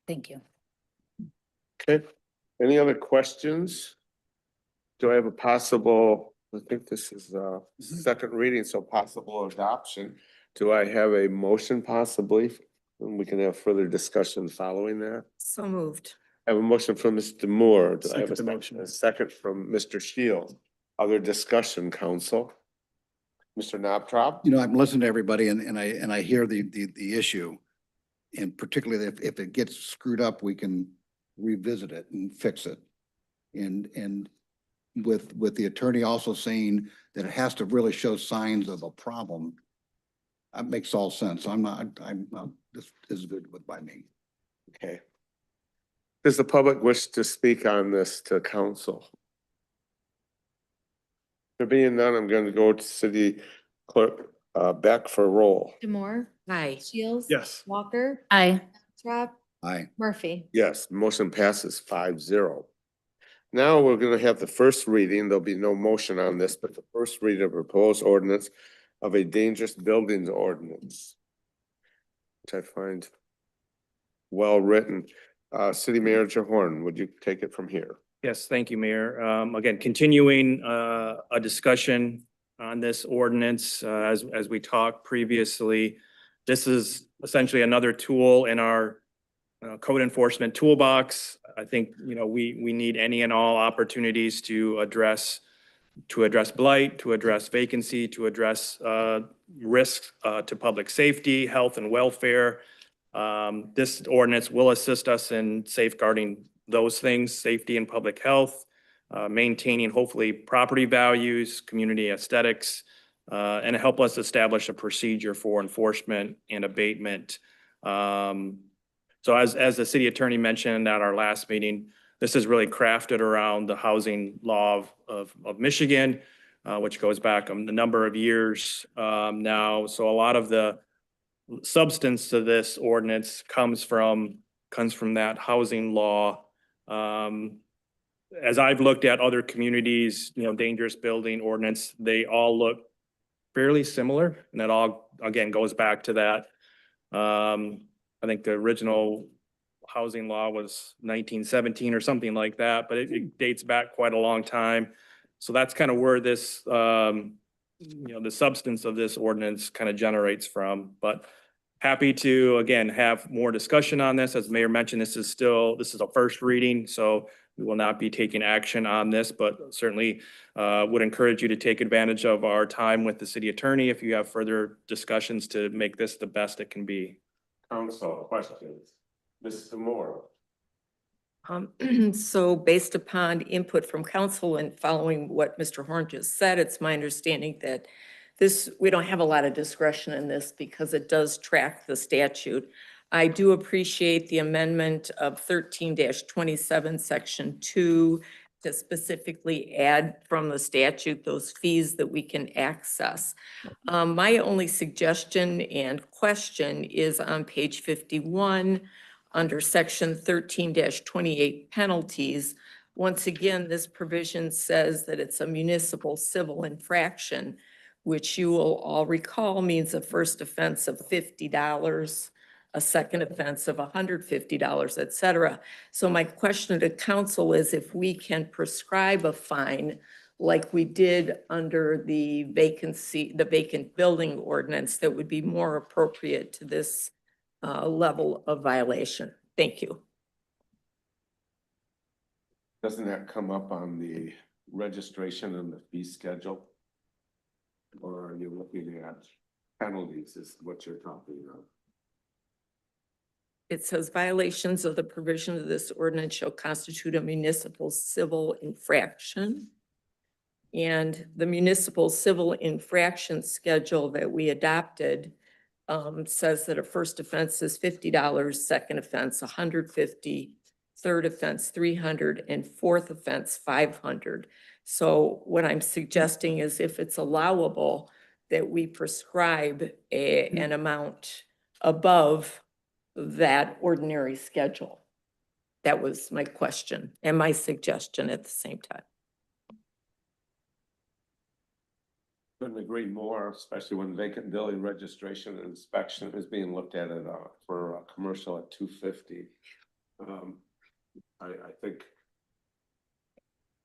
Thank you. Okay, any other questions? Do I have a possible, I think this is second reading, so possible adoption. Do I have a motion possibly? And we can have further discussion following that. So moved. I have a motion from Mr. Moore. Do I have Second the motion. a second from Mr. Shield? Other discussion, council? Mr. Knobtrop? I'm listening to everybody and I hear the issue. And particularly if it gets screwed up, we can revisit it and fix it. And with the attorney also saying that it has to really show signs of a problem, that makes all sense. This is good by me. Okay. Does the public wish to speak on this to council? There being none, I'm going to go to City Clerk Beck for a roll. Demore, Aye. Shields. Yes. Walker, Aye. Trapp, Aye. Murphy. Yes, motion passes 5-0. Now we're going to have the first reading. There'll be no motion on this, but the first reading of proposed ordinance of a dangerous buildings ordinance, which I find well written. City Manager Horn, would you take it from here? Yes, thank you, Mayor. Again, continuing a discussion on this ordinance, as we talked previously. This is essentially another tool in our code enforcement toolbox. I think, we need any and all opportunities to address blight, to address vacancy, to address risks to public safety, health and welfare. This ordinance will assist us in safeguarding those things, safety and public health, maintaining hopefully property values, community aesthetics, and help us establish a procedure for enforcement and abatement. So as the city attorney mentioned at our last meeting, This is really crafted around the housing law of Michigan, which goes back a number of years now. So a lot of the substance to this ordinance comes from that housing law. As I've looked at other communities, dangerous building ordinance, they all look fairly similar. And that all, again, goes back to that. I think the original housing law was 1917 or something like that, but it dates back quite a long time. So that's kind of where this, the substance of this ordinance kind of generates from. But happy to, again, have more discussion on this. As the mayor mentioned, this is a first reading, so we will not be taking action on this, but certainly would encourage you to take advantage of our time with the city attorney if you have further discussions to make this the best it can be. Council questions? Mr. Moore? So based upon input from council and following what Mr. Horn just said, it's my understanding that we don't have a lot of discretion in this because it does track the statute. I do appreciate the amendment of 13-27, section 2, to specifically add from the statute those fees that we can access. My only suggestion and question is on page 51, under section 13-28 penalties. Once again, this provision says that it's a municipal civil infraction, which you will all recall means a first offense of $50, a second offense of $150, et cetera. So my question to council is if we can prescribe a fine like we did under the vacant building ordinance that would be more appropriate to this level of violation. Thank you. Doesn't that come up on the registration and the fee schedule? Or are you looking at penalties is what you're talking about? It says violations of the provision of this ordinance shall constitute a municipal civil infraction. And the municipal civil infraction schedule that we adopted says that a first offense is $50, second offense $150, third offense $300, and fourth offense $500. So what I'm suggesting is if it's allowable that we prescribe an amount above that ordinary schedule. That was my question and my suggestion at the same time. Couldn't agree more, especially when vacant building registration and inspection is being looked at for commercial at $250. I think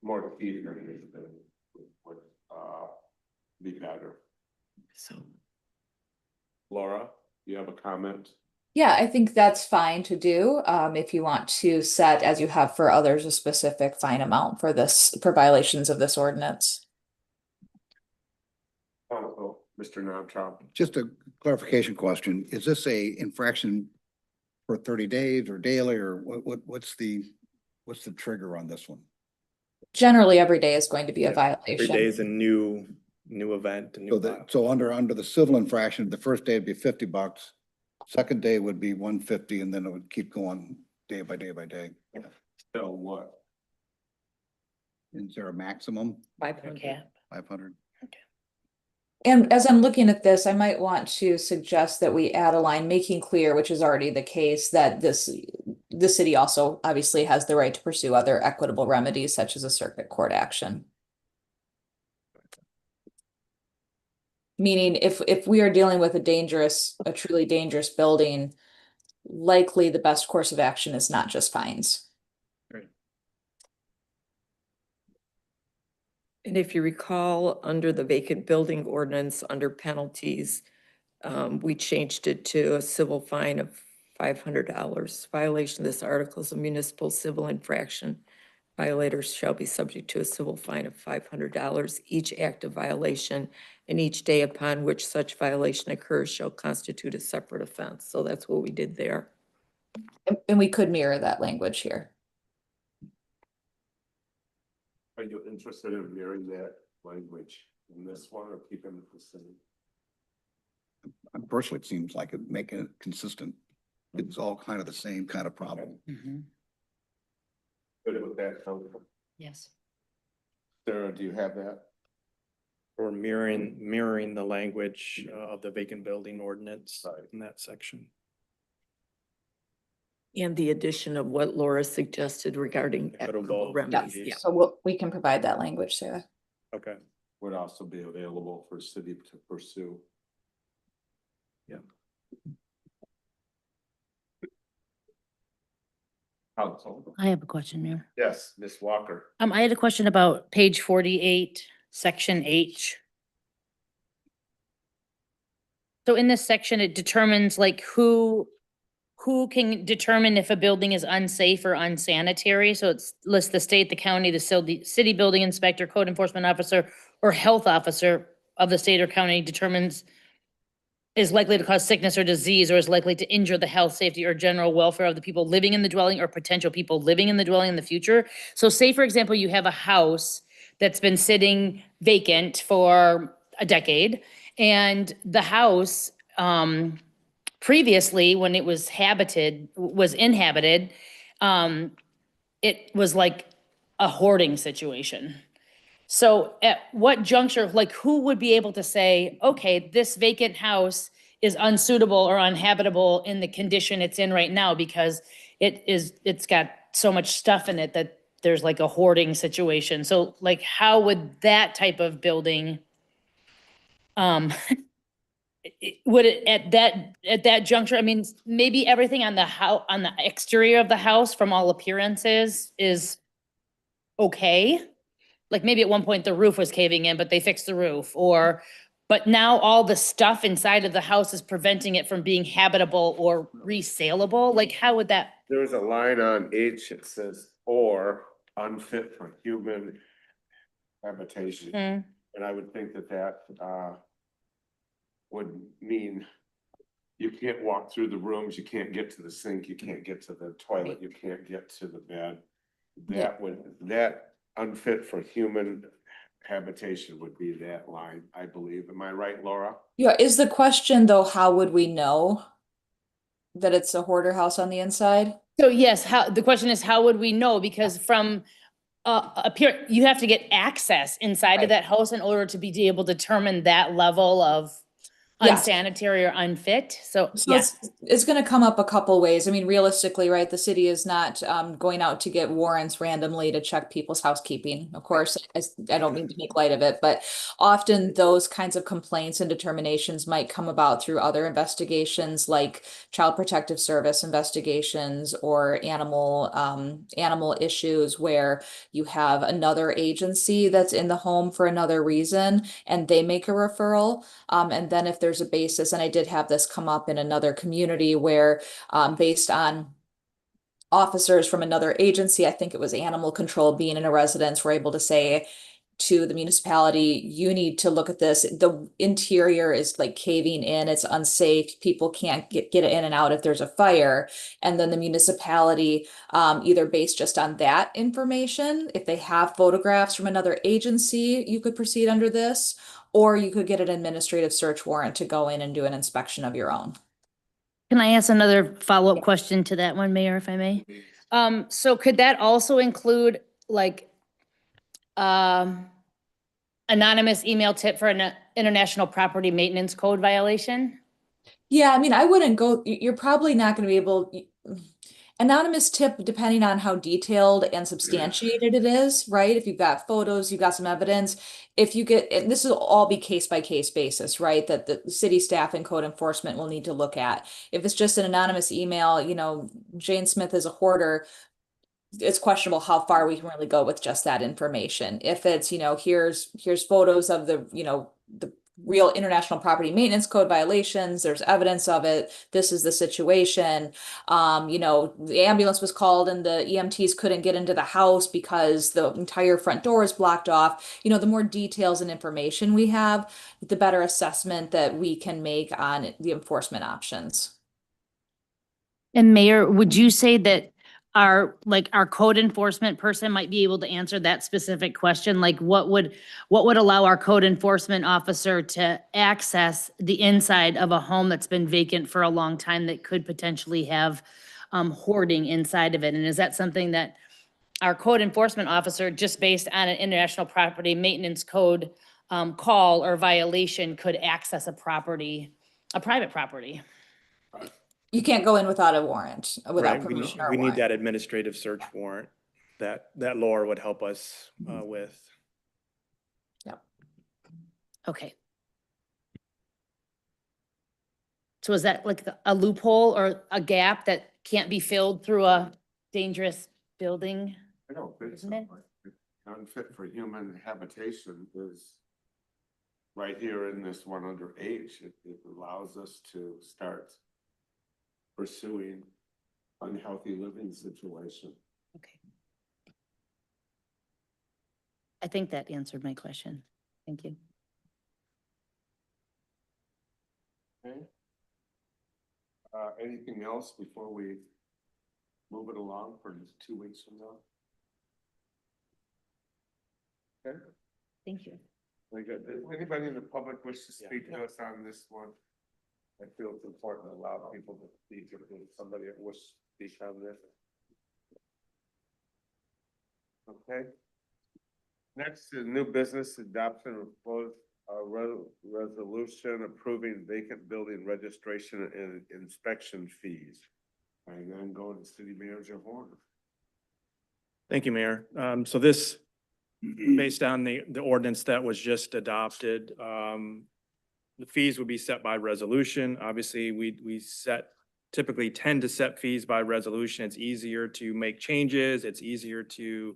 more to feed would be better. So Laura, you have a comment? Yeah, I think that's fine to do. If you want to set, as you have for others, a specific fine amount for for violations of this ordinance. Oh, Mr. Knobtop. Just a clarification question. Is this a infraction for 30 days or daily, or what's the trigger on this one? Generally, every day is going to be a Every violation. day is a new event, a new file. So under the civil infraction, the first day would be $50. Second day would be $150, and then it would keep going day by day by day. So what? Is there a maximum? 500. 500? And as I'm looking at this, I might want to suggest that we add a line making clear, which is already the case, that the city also obviously has the right to pursue other equitable remedies such as a circuit court action. Meaning if we are dealing with a truly dangerous building, likely the best course of action is not just fines. And if you recall, under the vacant building ordinance, under penalties, we changed it to a civil fine of $500. Violation of this article is a municipal civil infraction. Violators shall be subject to a civil fine of $500. Each act of violation and each day upon which such violation occurs shall constitute a separate offense. So that's what we did there. And we could mirror that language here. Are you interested in mirroring that language in this one or keeping it the same? Personally, it seems like it making it consistent. It's all kind of the same kind of problem. Good with that, Tony? Yes. Sarah, do you have that? Or mirroring the language of the vacant building ordinance in that section. And the addition of what Laura suggested regarding equitable Equitable remedies. remedies. Yeah. So we can provide that language, Sarah. Okay. Would also be available for city to pursue. Yeah. Council. I have a question, Mayor. Yes, Ms. Walker. I had a question about page 48, section H. So in this section, it determines like who can determine if a building is unsafe or unsanitary. So it's lists the state, the county, the city building inspector, code enforcement officer, or health officer of the state or county determines is likely to cause sickness or disease or is likely to injure the health, safety, or general welfare of the people living in the dwelling or potential people living in the dwelling in the future. So say, for example, you have a house that's been sitting vacant for a decade, and the house, previously, when it was inhabited, it was like a hoarding situation. So at what juncture, like who would be able to say, okay, this vacant house is unsuitable or uninhabitable in the condition it's in right now because it's got so much stuff in it that there's like a hoarding situation. So like how would that type of building, would it at that juncture, I mean, maybe everything on the on the exterior of the house from all appearances is okay. Like maybe at one point the roof was caving in, but they fixed the roof, but now all the stuff inside of the house is preventing it from being habitable or resaleable. Like how would that? There's a line on H, it says, or unfit for human habitation. And I would think that would mean you can't walk through the rooms, you can't get to the sink, you can't get to the toilet, you can't get to the bed. That unfit for human habitation would be that line, I believe. Am I right, Laura? Yeah, is the question though, how would we know that it's a hoarder house on the inside? So yes, the question is, how would we know? Because from you have to get access inside of that house in order to be able to determine that level of Yes. unsanitary or unfit. So So yes. it's gonna come up a couple ways. I mean, realistically, right, the city is not going out to get warrants randomly to check people's housekeeping. Of course, I don't mean to make light of it, but often those kinds of complaints and determinations might come about through other investigations like Child Protective Service investigations or animal issues where you have another agency that's in the home for another reason and they make a referral. And then if there's a basis, and I did have this come up in another community where based on officers from another agency, I think it was animal control being in a residence, were able to say to the municipality, you need to look at this. The interior is like caving in, it's unsafe. People can't get in and out if there's a fire. And then the municipality, either based just on that information, if they have photographs from another agency, you could proceed under this, or you could get an administrative search warrant to go in and do an inspection of your own. Can I ask another follow-up question to that one, Mayor, if I may? So could that also include like anonymous email tip for an international property maintenance code violation? Yeah, I mean, I wouldn't go, you're probably not going to be able, anonymous tip, depending on how detailed and substantiated it is, right? If you've got photos, you've got some evidence. If you get, and this will all be case by case basis, right? That the city staff and code enforcement will need to look at. If it's just an anonymous email, Jane Smith is a hoarder, it's questionable how far we can really go with just that information. If it's, here's photos of the real international property maintenance code violations, there's evidence of it, this is the situation. The ambulance was called and the EMTs couldn't get into the house because the entire front door is blocked off. The more details and information we have, the better assessment that we can make on the enforcement options. And Mayor, would you say that our code enforcement person might be able to answer that specific question? Like what would allow our code enforcement officer to access the inside of a home that's been vacant for a long time that could potentially have hoarding inside of it? And is that something that our code enforcement officer, just based on an international property maintenance code call or violation, could access a property, a private property. You can't go in without a warrant, without Right, we need, permission or a we need warrant. that administrative search warrant that Laura would help us with. Okay. So is that like a loophole or a gap that can't be filled through a dangerous building? I don't think so. Isn't it? Unfit for human habitation is right here in this one under H. It allows us to start pursuing unhealthy living situation. Okay. I think that answered my question. Thank you. Okay. Anything else before we move it along for 2 weeks from now? Okay, Thank you. very good. Does anybody in the public wish to speak to us on this one? I feel it's important to allow people to speak if there's somebody that wishes to speak on this. Okay. Next is new business adoption of proposed resolution approving vacant building registration and inspection fees. And then going to City Manager Horn. Thank you, Mayor. So this, based on the ordinance that was just adopted, the fees would be set by resolution. Obviously, we typically tend to set fees by resolution. It's easier to make changes. It's easier to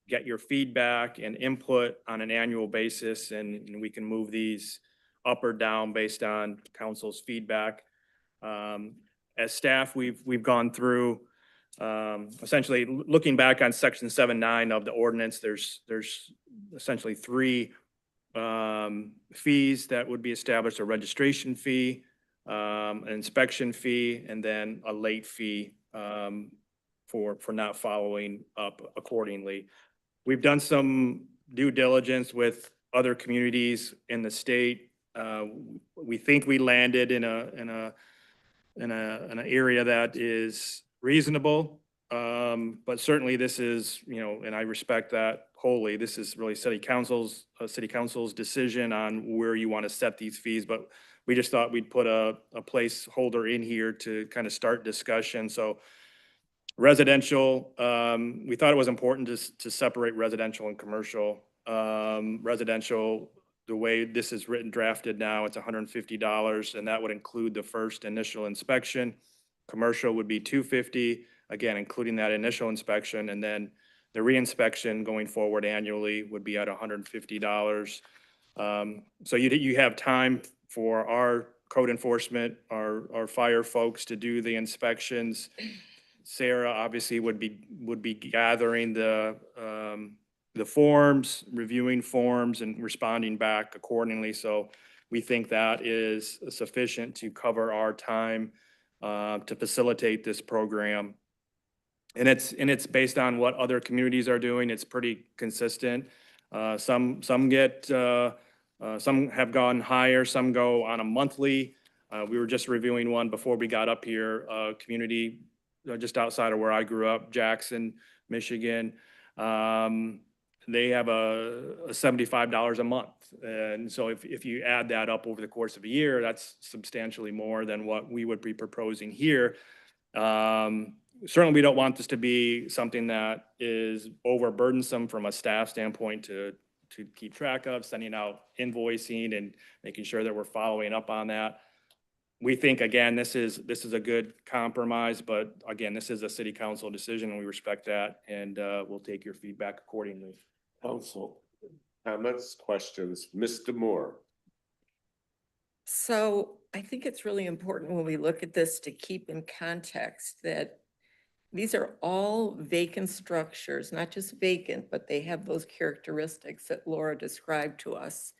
get your feedback and input on an annual basis, and we can move these up or down based on council's feedback. As staff, we've gone through, essentially looking back on section 7.9 of the ordinance, there's essentially three fees that would be established: a registration fee, an inspection fee, and then a late fee for not following up accordingly. We've done some due diligence with other communities in the state. We think we landed in an area that is reasonable. But certainly this is, and I respect that wholly. This is really city council's decision on where you want to set these fees. But we just thought we'd put a placeholder in here to kind of start discussion. So residential, we thought it was important to separate residential and commercial. Residential, the way this is written, drafted now, it's $150, and that would include the first initial inspection. Commercial would be $250, again, including that initial inspection, and then the reinspection going forward annually would be at $150. So you have time for our code enforcement, our fire folks to do the inspections. Sarah obviously would be gathering the forms, reviewing forms, and responding back accordingly. So we think that is sufficient to cover our time to facilitate this program. And it's based on what other communities are doing. It's pretty consistent. Some have gone higher, some go on a monthly. We were just reviewing one before we got up here, community just outside of where I grew up, Jackson, Michigan. They have a $75 a month. And so if you add that up over the course of a year, that's substantially more than what we would be proposing here. Certainly, we don't want this to be something that is overburdensome from a staff standpoint to keep track of, sending out invoicing and making sure that we're following up on that. We think, again, this is a good compromise, but again, this is a city council decision and we respect that, and we'll take your feedback accordingly. Council, comments, questions, Mr. Moore. So I think it's really important when we look at this to keep in context that these are all vacant structures, not just vacant, but they have those characteristics that Laura described to us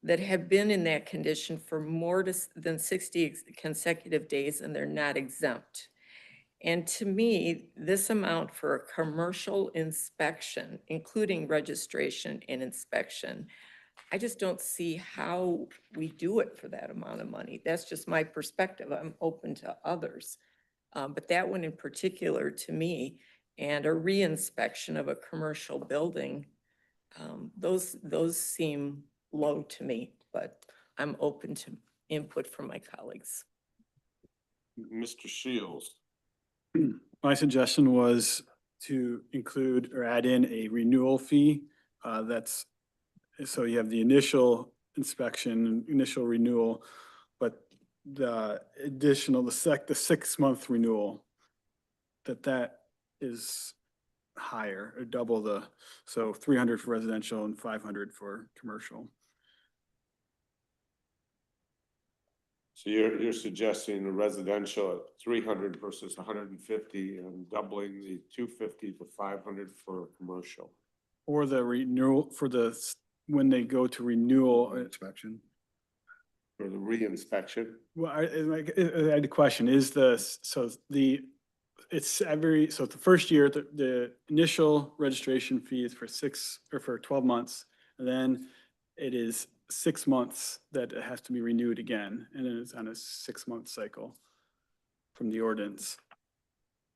that have been in that condition for more than 60 consecutive days, and they're not exempt. And to me, this amount for a commercial inspection, including registration and inspection, I just don't see how we do it for that amount of money. That's just my perspective. I'm open to others. But that one in particular, to me, and a reinspection of a commercial building. Those seem low to me, but I'm open to input from my colleagues. Mr. Shields. My suggestion was to include or add in a renewal fee. So you have the initial inspection, initial renewal, but the additional, the 6-month renewal, that is higher, or double so 300 for residential and 500 for commercial. So you're suggesting the residential at 300 versus 150 and doubling the 250 to 500 for commercial. Or the renewal for when they go to renewal. Inspection. For the re-inspection. Well, I had a question, so the first year, the initial registration fee is for 12 months. And then it is 6 months that it has to be renewed again, and then it's on a 6-month cycle from the ordinance.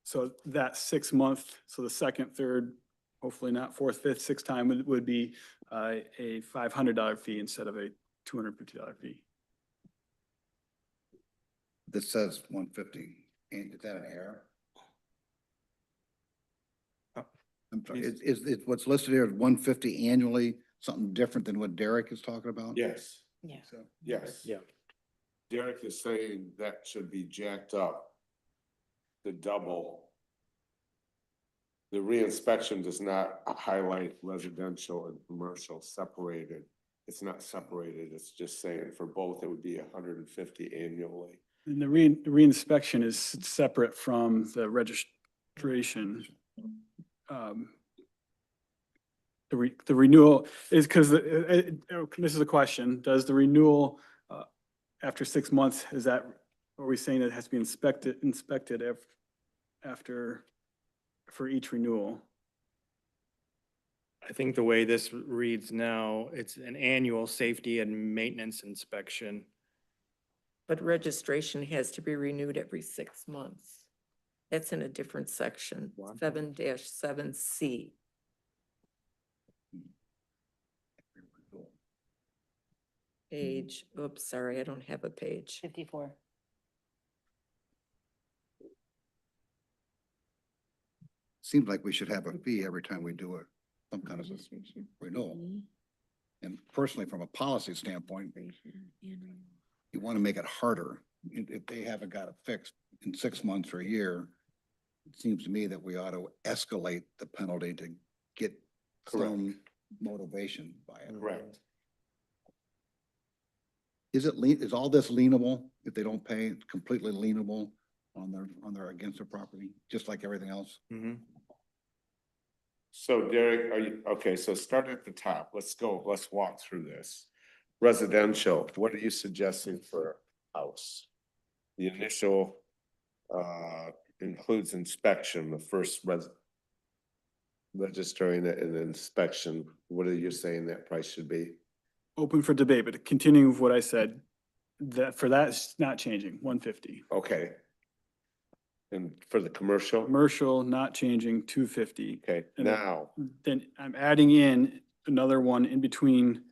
So that 6-month, so the second, third, hopefully not fourth, fifth, sixth time would be a $500 fee instead of a $250 fee. This says 150. And is that an error? I'm sorry, is what's listed here as 150 annually, something different than what Derek is talking about? Yes, Yeah. So, yes. Yeah. Derek is saying that should be jacked up to double. The re-inspection does not highlight residential and commercial separated. It's not separated. It's just saying for both, it would be 150 annually. And the reinspection is separate from the registration. The renewal is because this is a question, does the renewal after 6 months, are we saying it has to be inspected after for each renewal? I think the way this reads now, it's an annual safety and maintenance inspection. But registration has to be renewed every 6 months. That's in a different section, 7-7C. Page, oops, sorry, I don't have a page. 54. seems like we should have a fee every time we do some kind of a renewal. And personally, from a policy standpoint, you want to make it harder. If they haven't got it fixed in 6 months or a year, it seems to me that we ought to escalate the penalty to get some motivation by it. Correct. Is all this lienable? If they don't pay, it's completely lienable on their against their property, just like everything else? Mm-hmm. So Derek, okay, so start at the top. Let's walk through this. Residential, what are you suggesting for house? The initial includes inspection, the first registering it and inspection. What are you saying that price should be? Open for debate, but continuing with what I said, that's not changing, 150. Okay. And for the commercial? Commercial, not changing, 250. Okay, And then- now, Then I'm adding in another one in between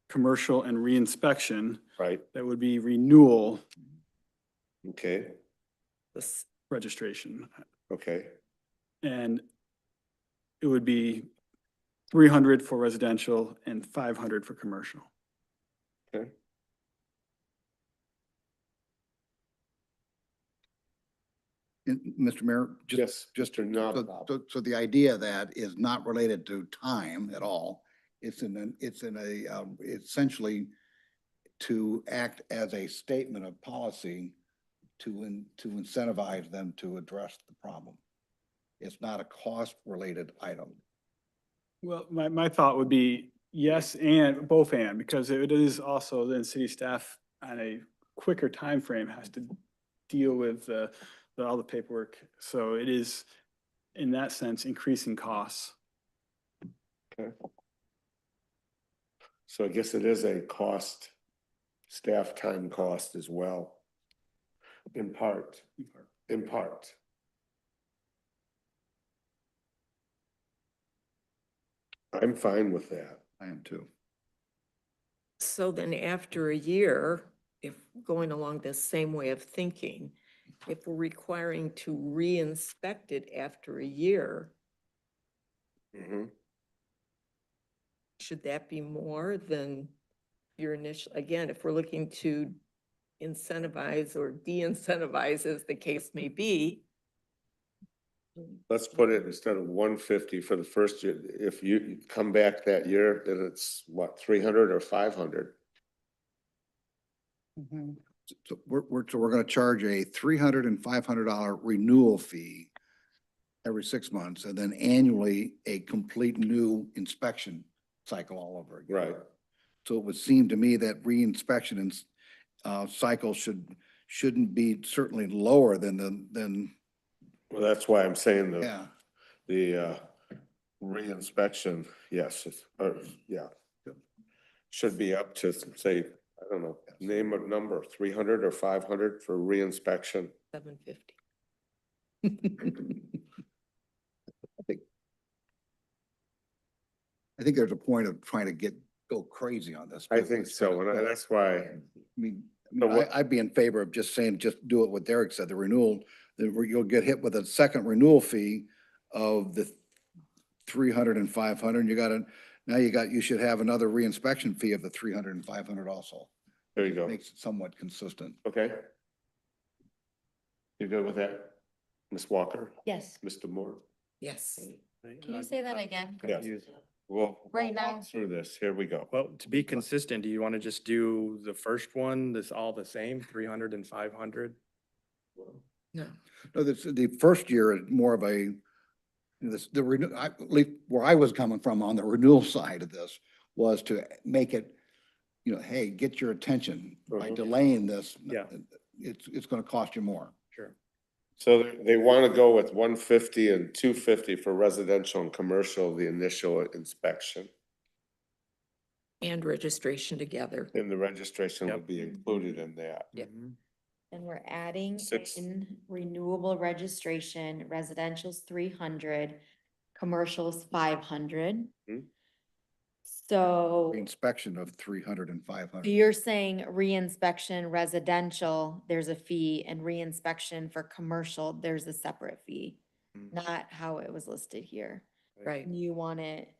commercial and reinspection. right, That would be renewal okay, This, registration. okay, And it would be 300 for residential and 500 for commercial. okay. And Mr. Mayor, Yes, just Mr. Knobloch. so the idea that is not related to time at all. It's essentially to act as a statement of policy to incentivize them to address the problem. It's not a cost-related item. Well, my thought would be yes, and both and, because it is also then city staff on a quicker time frame has to deal with all the paperwork. So it is, in that sense, increasing costs. Okay. So I guess it is a cost, staff time cost as well. In part. I'm fine with that. I am too. So then after a year, if going along this same way of thinking, if we're requiring to re-inspect it after a year, Mhm. should that be more than your initial, again, if we're looking to incentivize or de-incentivize, as the case may be? Let's put it instead of 150 for the first year. If you come back that year, then it's what, 300 or 500? So we're gonna charge a $300 and $500 renewal fee every 6 months, and then annually a complete new inspection cycle all over again. Right. So it would seem to me that re-inspection and cycle shouldn't be certainly lower than, Well, that's why I'm saying yeah. the re-inspection, yes, yeah. Should be up to, say, I don't know, name a number, 300 or 500 for re-inspection. 750. I think there's a point of trying to go crazy on this. I think so, and that's why, I mean, So what- I'd be in favor of just saying, just do it what Derek said, the renewal, then you'll get hit with a second renewal fee of the 300 and 500. You should have another re-inspection fee of the 300 and 500 also. there you go. Makes it somewhat consistent. Okay. You good with that? Ms. Walker, Yes. Mr. Moore? Yes. Can you say that again? Yeah. Well, Right we'll walk now. through this, here we go. Well, to be consistent, do you want to just do the first one, that's all the same, 300 and 500? No. No, the first year is more of a, the renew, at least where I was coming from on the renewal side of this was to make it, hey, get your attention by Mhm. delaying this. Yeah. It's gonna cost you more. Sure. So they want to go with 150 and 250 for residential and commercial, the initial inspection. And registration together. And the registration Yep. would be included in that. Yep. And we're adding Six. in renewable registration, residential's 300, commercial's 500. Mhm. So Inspection of 300 and 500. you're saying re-inspection residential, there's a fee, and re-inspection for commercial, there's a separate fee. Mhm. Not how it was listed here. Right. And you want it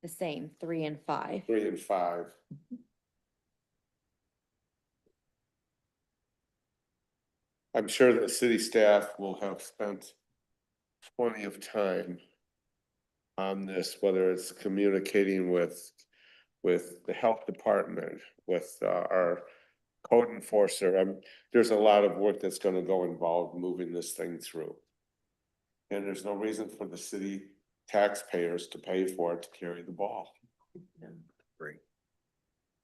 the same, 3 and 5. 3 and 5. I'm sure that city staff will have spent plenty of time on this, whether it's communicating with the health department, with our code enforcer. There's a lot of work that's gonna go involved moving this thing through. And there's no reason for the city taxpayers to pay for it to carry the ball. Great.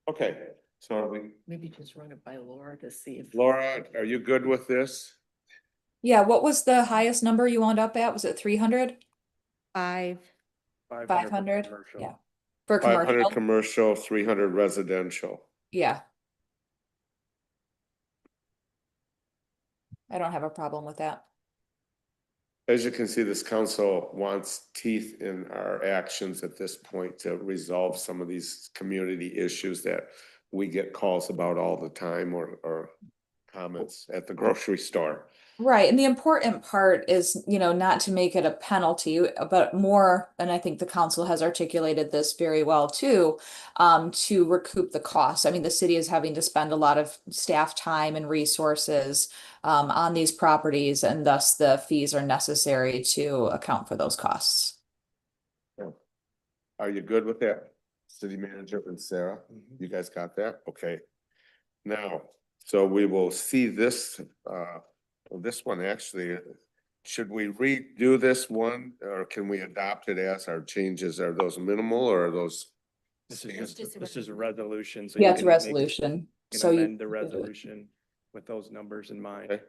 Okay, so are we, Maybe just run it by Laura to see if. Laura, are you good with this? Yeah, what was the highest number you wound up at? Was it 300? 5. 500? commercial. Yeah. For 500 commercial? commercial, 300 residential. Yeah. I don't have a problem with that. As you can see, this council wants teeth in our actions at this point to resolve some of these community issues that we get calls about all the time or comments at the grocery store. Right, and the important part is, not to make it a penalty, but more, and I think the council has articulated this very well too, to recoup the costs. I mean, the city is having to spend a lot of staff time and resources on these properties, and thus the fees are necessary to account for those costs. Are you good with that? City manager and Sarah, you guys got that? Okay. Now, so we will see this, this one actually, should we redo this one or can we adopt it as our changes? Are those minimal or are those? This standard? is, this is a resolution. so Yeah, you it's a can make- resolution. you can So you amend the can do it. resolution with those numbers in mind. Okay.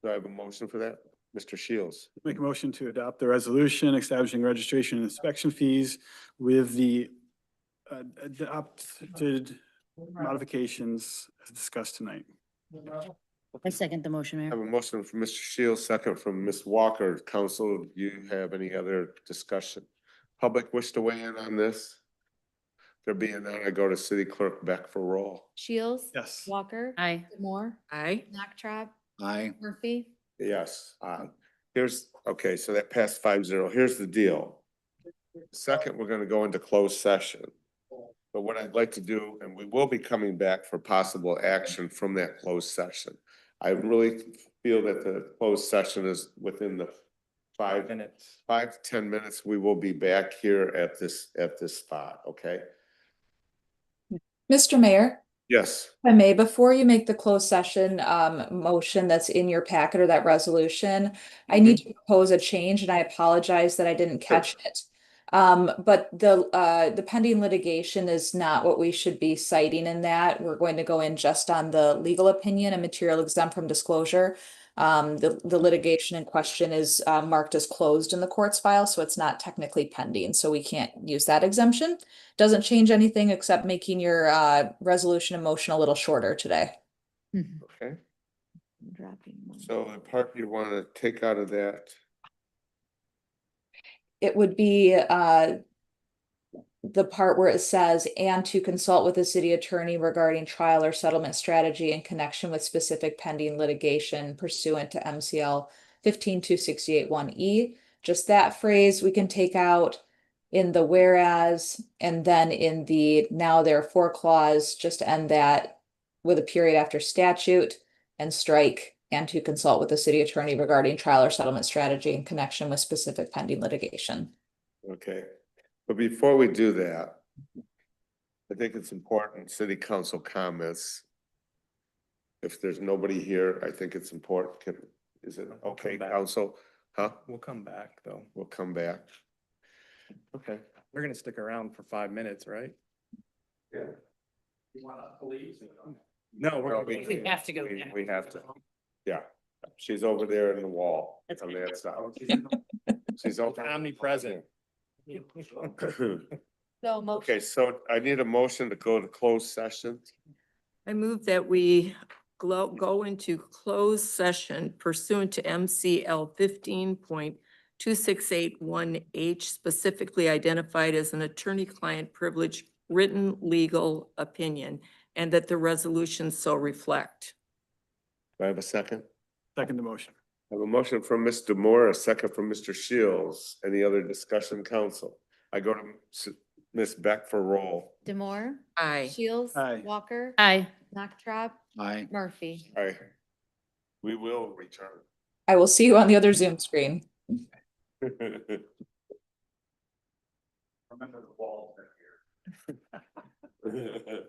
Do I have a motion for that? Mr. Shields, Make a motion to adopt the resolution establishing registration and inspection fees with the adopted modifications as discussed tonight. I second the motion, I Mayor. have a motion from Mr. Shields, second from Ms. Walker. Council, do you have any other discussion? Public wish to weigh in on this? There being none, I go to City Clerk Beck for roll. Shields. Yes. Walker. Aye. Demore. Aye. Knocktron. Aye. Murphy. Yes, okay, so that passed 5-0. Here's the deal. Second, we're gonna go into closed session. But what I'd like to do, and we will be coming back for possible action from that closed session. I really feel that the closed session is within the 5 minutes. 5 to 10 minutes. We will be back here at this spot, okay? Mr. Mayor, Yes, if I may, before you make the closed session motion that's in your packet or that resolution, I need to propose a change and I apologize that I didn't catch it. But the pending litigation is not what we should be citing in that. We're going to go in just on the legal opinion and material exempt from disclosure. The litigation in question is marked as closed in the court's file, so it's not technically pending, so we can't use that exemption. Doesn't change anything except making your resolution and motion a little shorter today. okay. So the part you want to take out of that, It would be the part where it says, and to consult with the city attorney regarding trial or settlement strategy in connection with specific pending litigation pursuant to MCL 152681E. Just that phrase we can take out in the whereas, and then in the now therefore clause, just end that with a period after statute and strike and to consult with the city attorney regarding trial or settlement strategy in connection with specific pending litigation. okay. But before we do that, I think it's important, city council comments. If there's nobody here, I think it's important. Is it okay, back. council? Huh? We'll come back though. We'll come back. Okay. We're gonna stick around for 5 minutes, right? Yeah. You wanna leave? No, We have to go We back. we have to, yeah. She's over there in the wall That's on okay. that side. She's over. Omnipresent. So motion. Okay, so I need a motion to go to closed session. I move that we go into closed session pursuant to MCL 15.2681H, specifically identified as an attorney-client privilege written legal opinion, and that the resolution so reflect. Do I have a second? Second the motion. I have a motion from Ms. Demore, a second from Mr. Shields. Any other discussion, council? I go to Ms. Beck for roll. Demore. Aye. Shields. Aye. Walker. Aye. Knocktron. Aye. Murphy. Aye. We will return. I will see you on the other Zoom screen. Remember the wall here.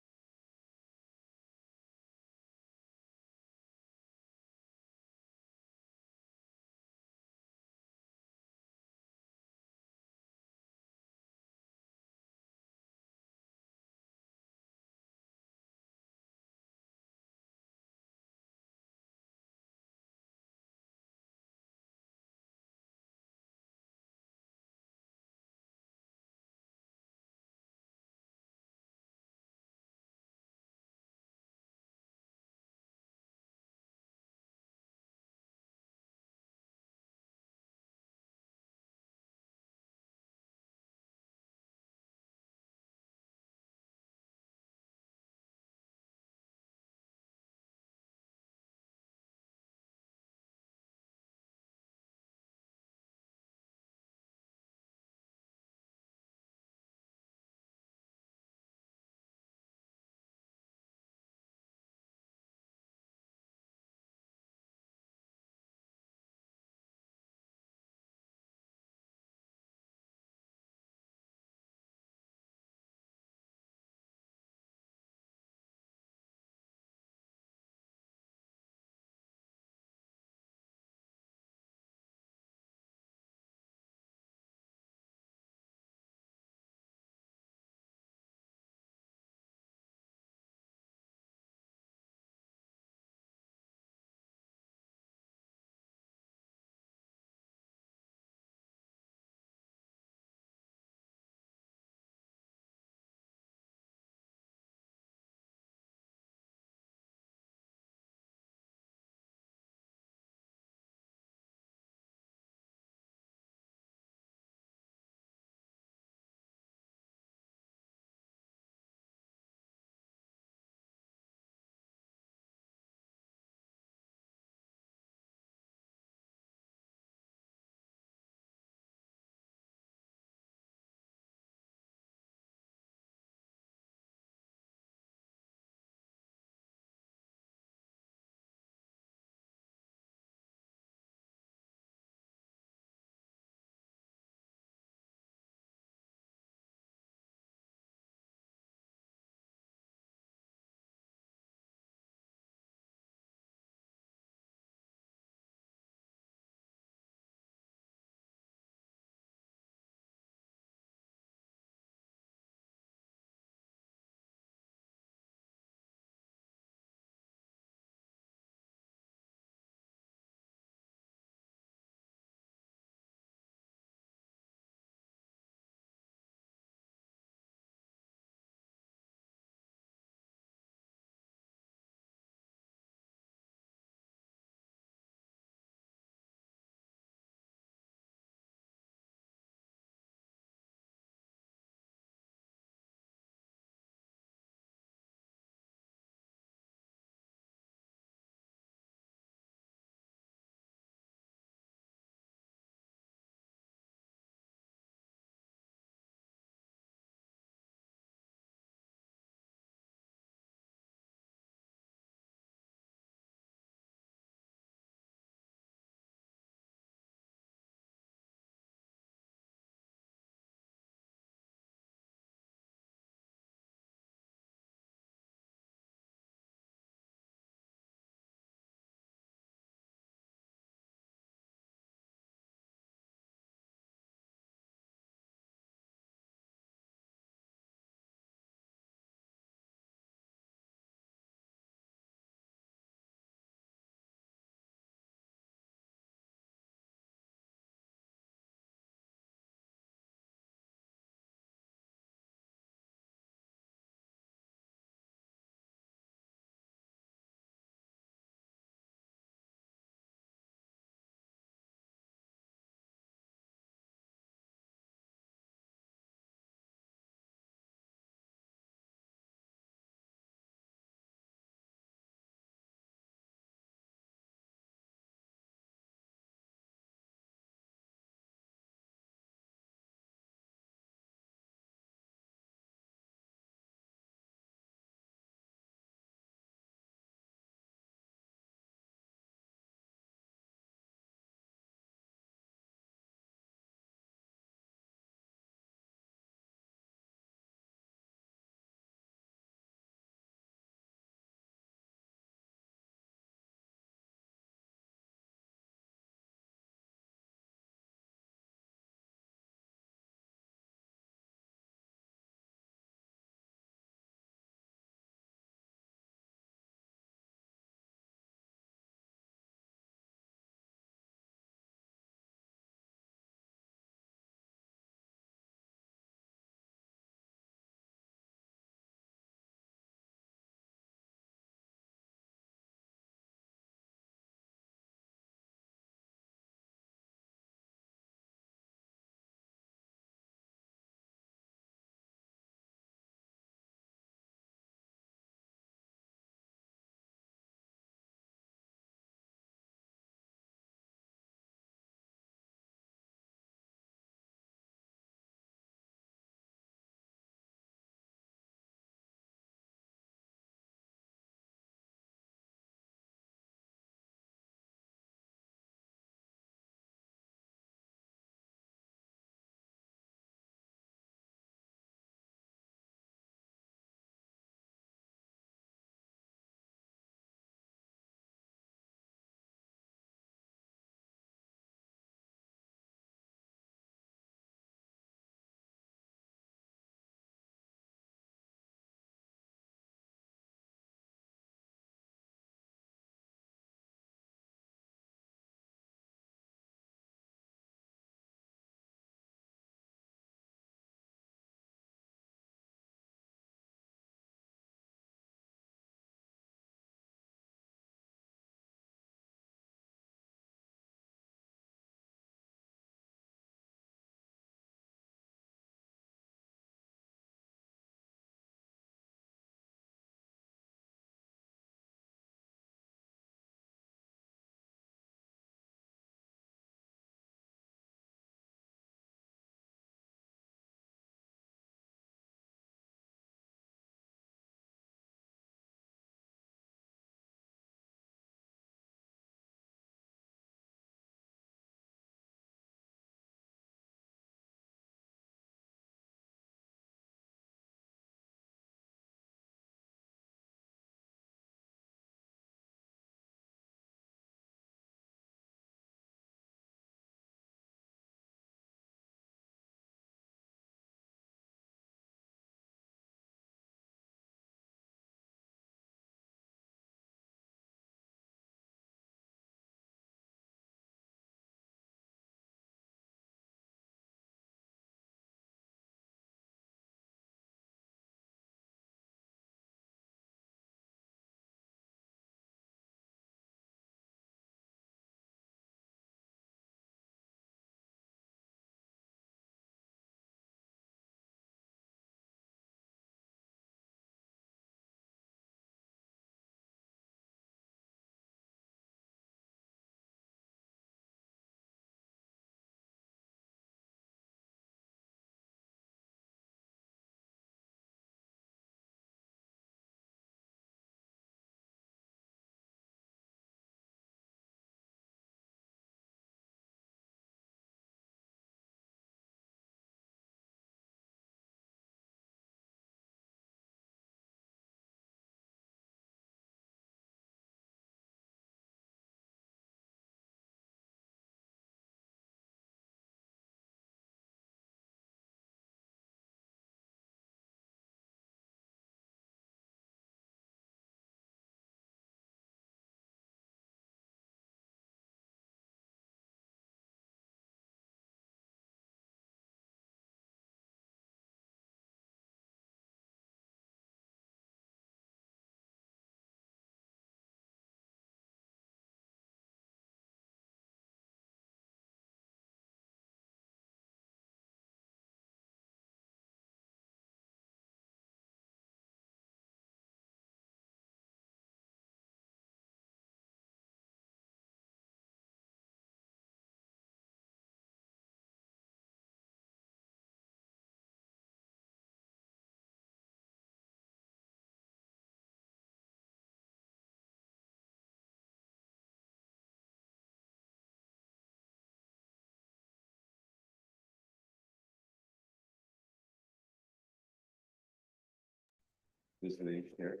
visiting here.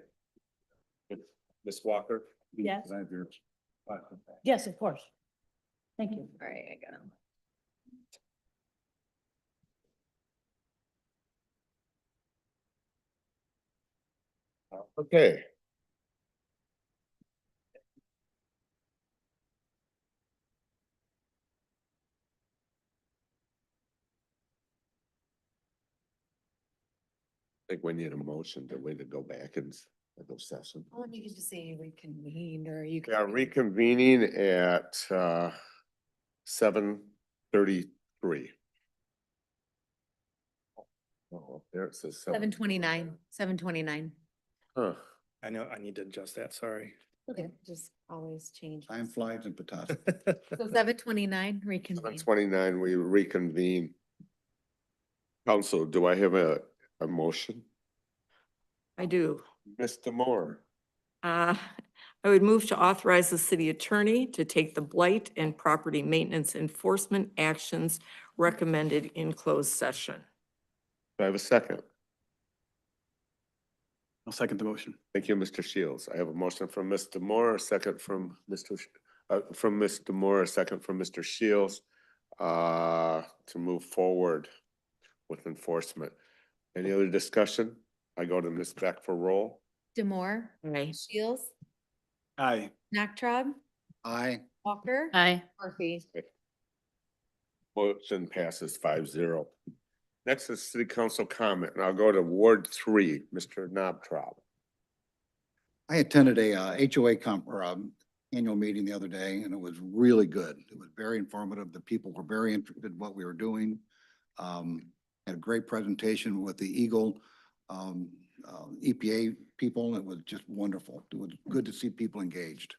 Ms. Walker? Yes. Can I have yours? Yes, of course. Thank you. All right, I got 'em. Okay. I think we need a motion to way to go back and go session. Well, you could just say reconvene or you. We are reconvening at 7:33. Oh, there it says 7:29, 7:29. Huh. I know, I need to adjust that, sorry. Okay, just always change. Time flies in Petoskey. So 7:29, reconvene. 7:29, we reconvene. Council, do I have a motion? I do. Mr. Moore, I would move to authorize the city attorney to take the blight and property maintenance enforcement actions recommended in closed session. do I have a second? I'll second the motion. Thank you, Mr. Shields. I have a motion from Mr. Moore, a second from Mr. Moore, a second from Mr. Shields, to move forward with enforcement. Any other discussion? I go to Ms. Beck for roll. Demore, Aye. Shields, Aye. Nachtrab, Aye. Walker. Aye. Murphy. Motion passes 5-0. Next is city council comment, and I'll go to Ward 3, Mr. Knobtrop. I attended a HOA annual meeting the other day, and it was really good. It was very informative. The people were very interested in what we were doing. Had a great presentation with the Eagle EPA people. It was just wonderful. It was good to see people engaged.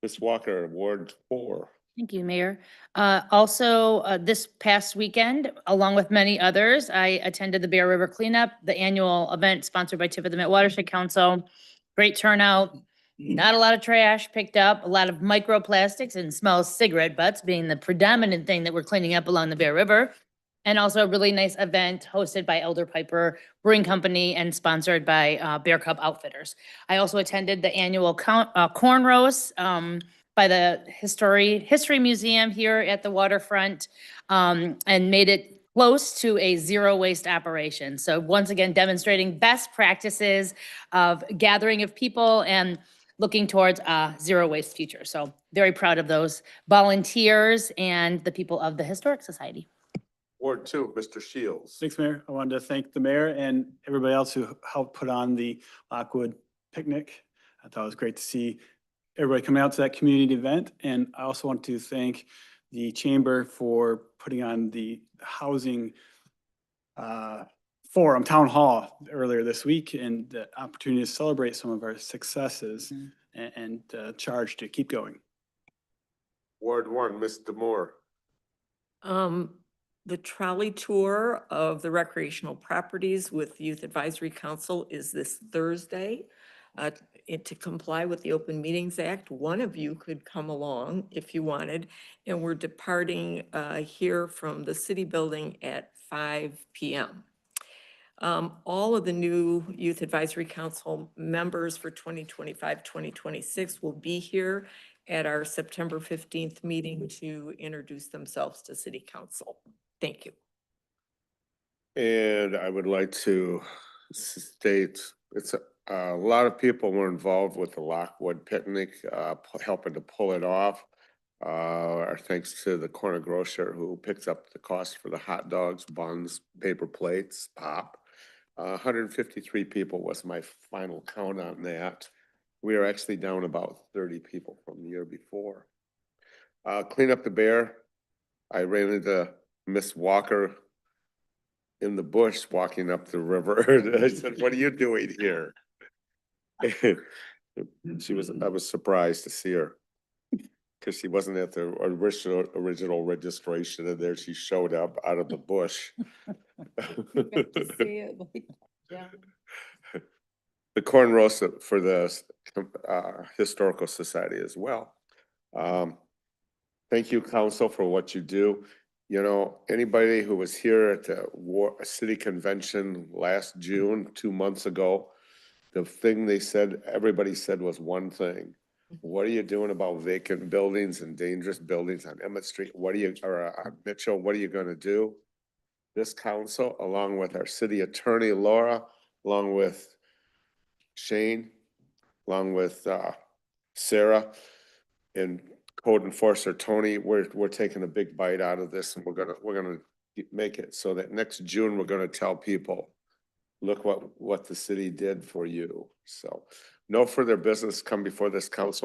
Ms. Walker, Ward 4. Thank you, Mayor. Also, this past weekend, along with many others, I attended the Bear River Cleanup, the annual event sponsored by Tip of the Met Watershed Council. Great turnout, not a lot of trash picked up, a lot of microplastics and small cigarette butts being the predominant thing that we're cleaning up along the Bear River. And also a really nice event hosted by Elder Piper Brewing Company and sponsored by Bear Cub Outfitters. I also attended the annual corn roast by the History Museum here at the waterfront, and made it close to a zero waste operation. So once again, demonstrating best practices of gathering of people and looking towards a zero waste future. So very proud of those volunteers and the people of the Historic Society. Ward 2, Mr. Shields. Thanks, Mayor. I wanted to thank the mayor and everybody else who helped put on the Lockwood picnic. I thought it was great to see everybody coming out to that community event. And I also want to thank the chamber for putting on the housing forum, town hall earlier this week, and the opportunity to celebrate some of our successes and charge to keep going. Ward 1, Mr. Moore. The trolley tour of the recreational properties with Youth Advisory Council is this Thursday. To comply with the Open Meetings Act, one of you could come along if you wanted. And we're departing here from the city building at 5 p.m. All of the new Youth Advisory Council members for 2025, 2026 will be here at our September 15th meeting to introduce themselves to City Council. Thank you. And I would like to state, it's a lot of people were involved with the Lockwood picnic, helping to pull it off. Our thanks to the corner grocer who picks up the cost for the hot dogs, buns, paper plates, pop. 153 people was my final count on that. We are actually down about 30 people from the year before. Clean up the bear. I ran into Miss Walker in the bush walking up the river. I said, "What are you doing here?" I was surprised to see her because she wasn't at the original registration, and there she showed up out of the bush. The corn roast for the Historical Society as well. Thank you, council, for what you do. You know, anybody who was here at the city convention last June, 2 months ago, the thing they said, everybody said was one thing. What are you doing about vacant buildings and dangerous buildings on Emmett Street? What are you, or on Mitchell, what are you gonna do? This council, along with our city attorney Laura, along with Shane, along with Sarah, and code enforcer Tony, we're taking a big bite out of this, and we're gonna make it so that next June, we're gonna tell people, look what the city did for you. So no further business come before this council.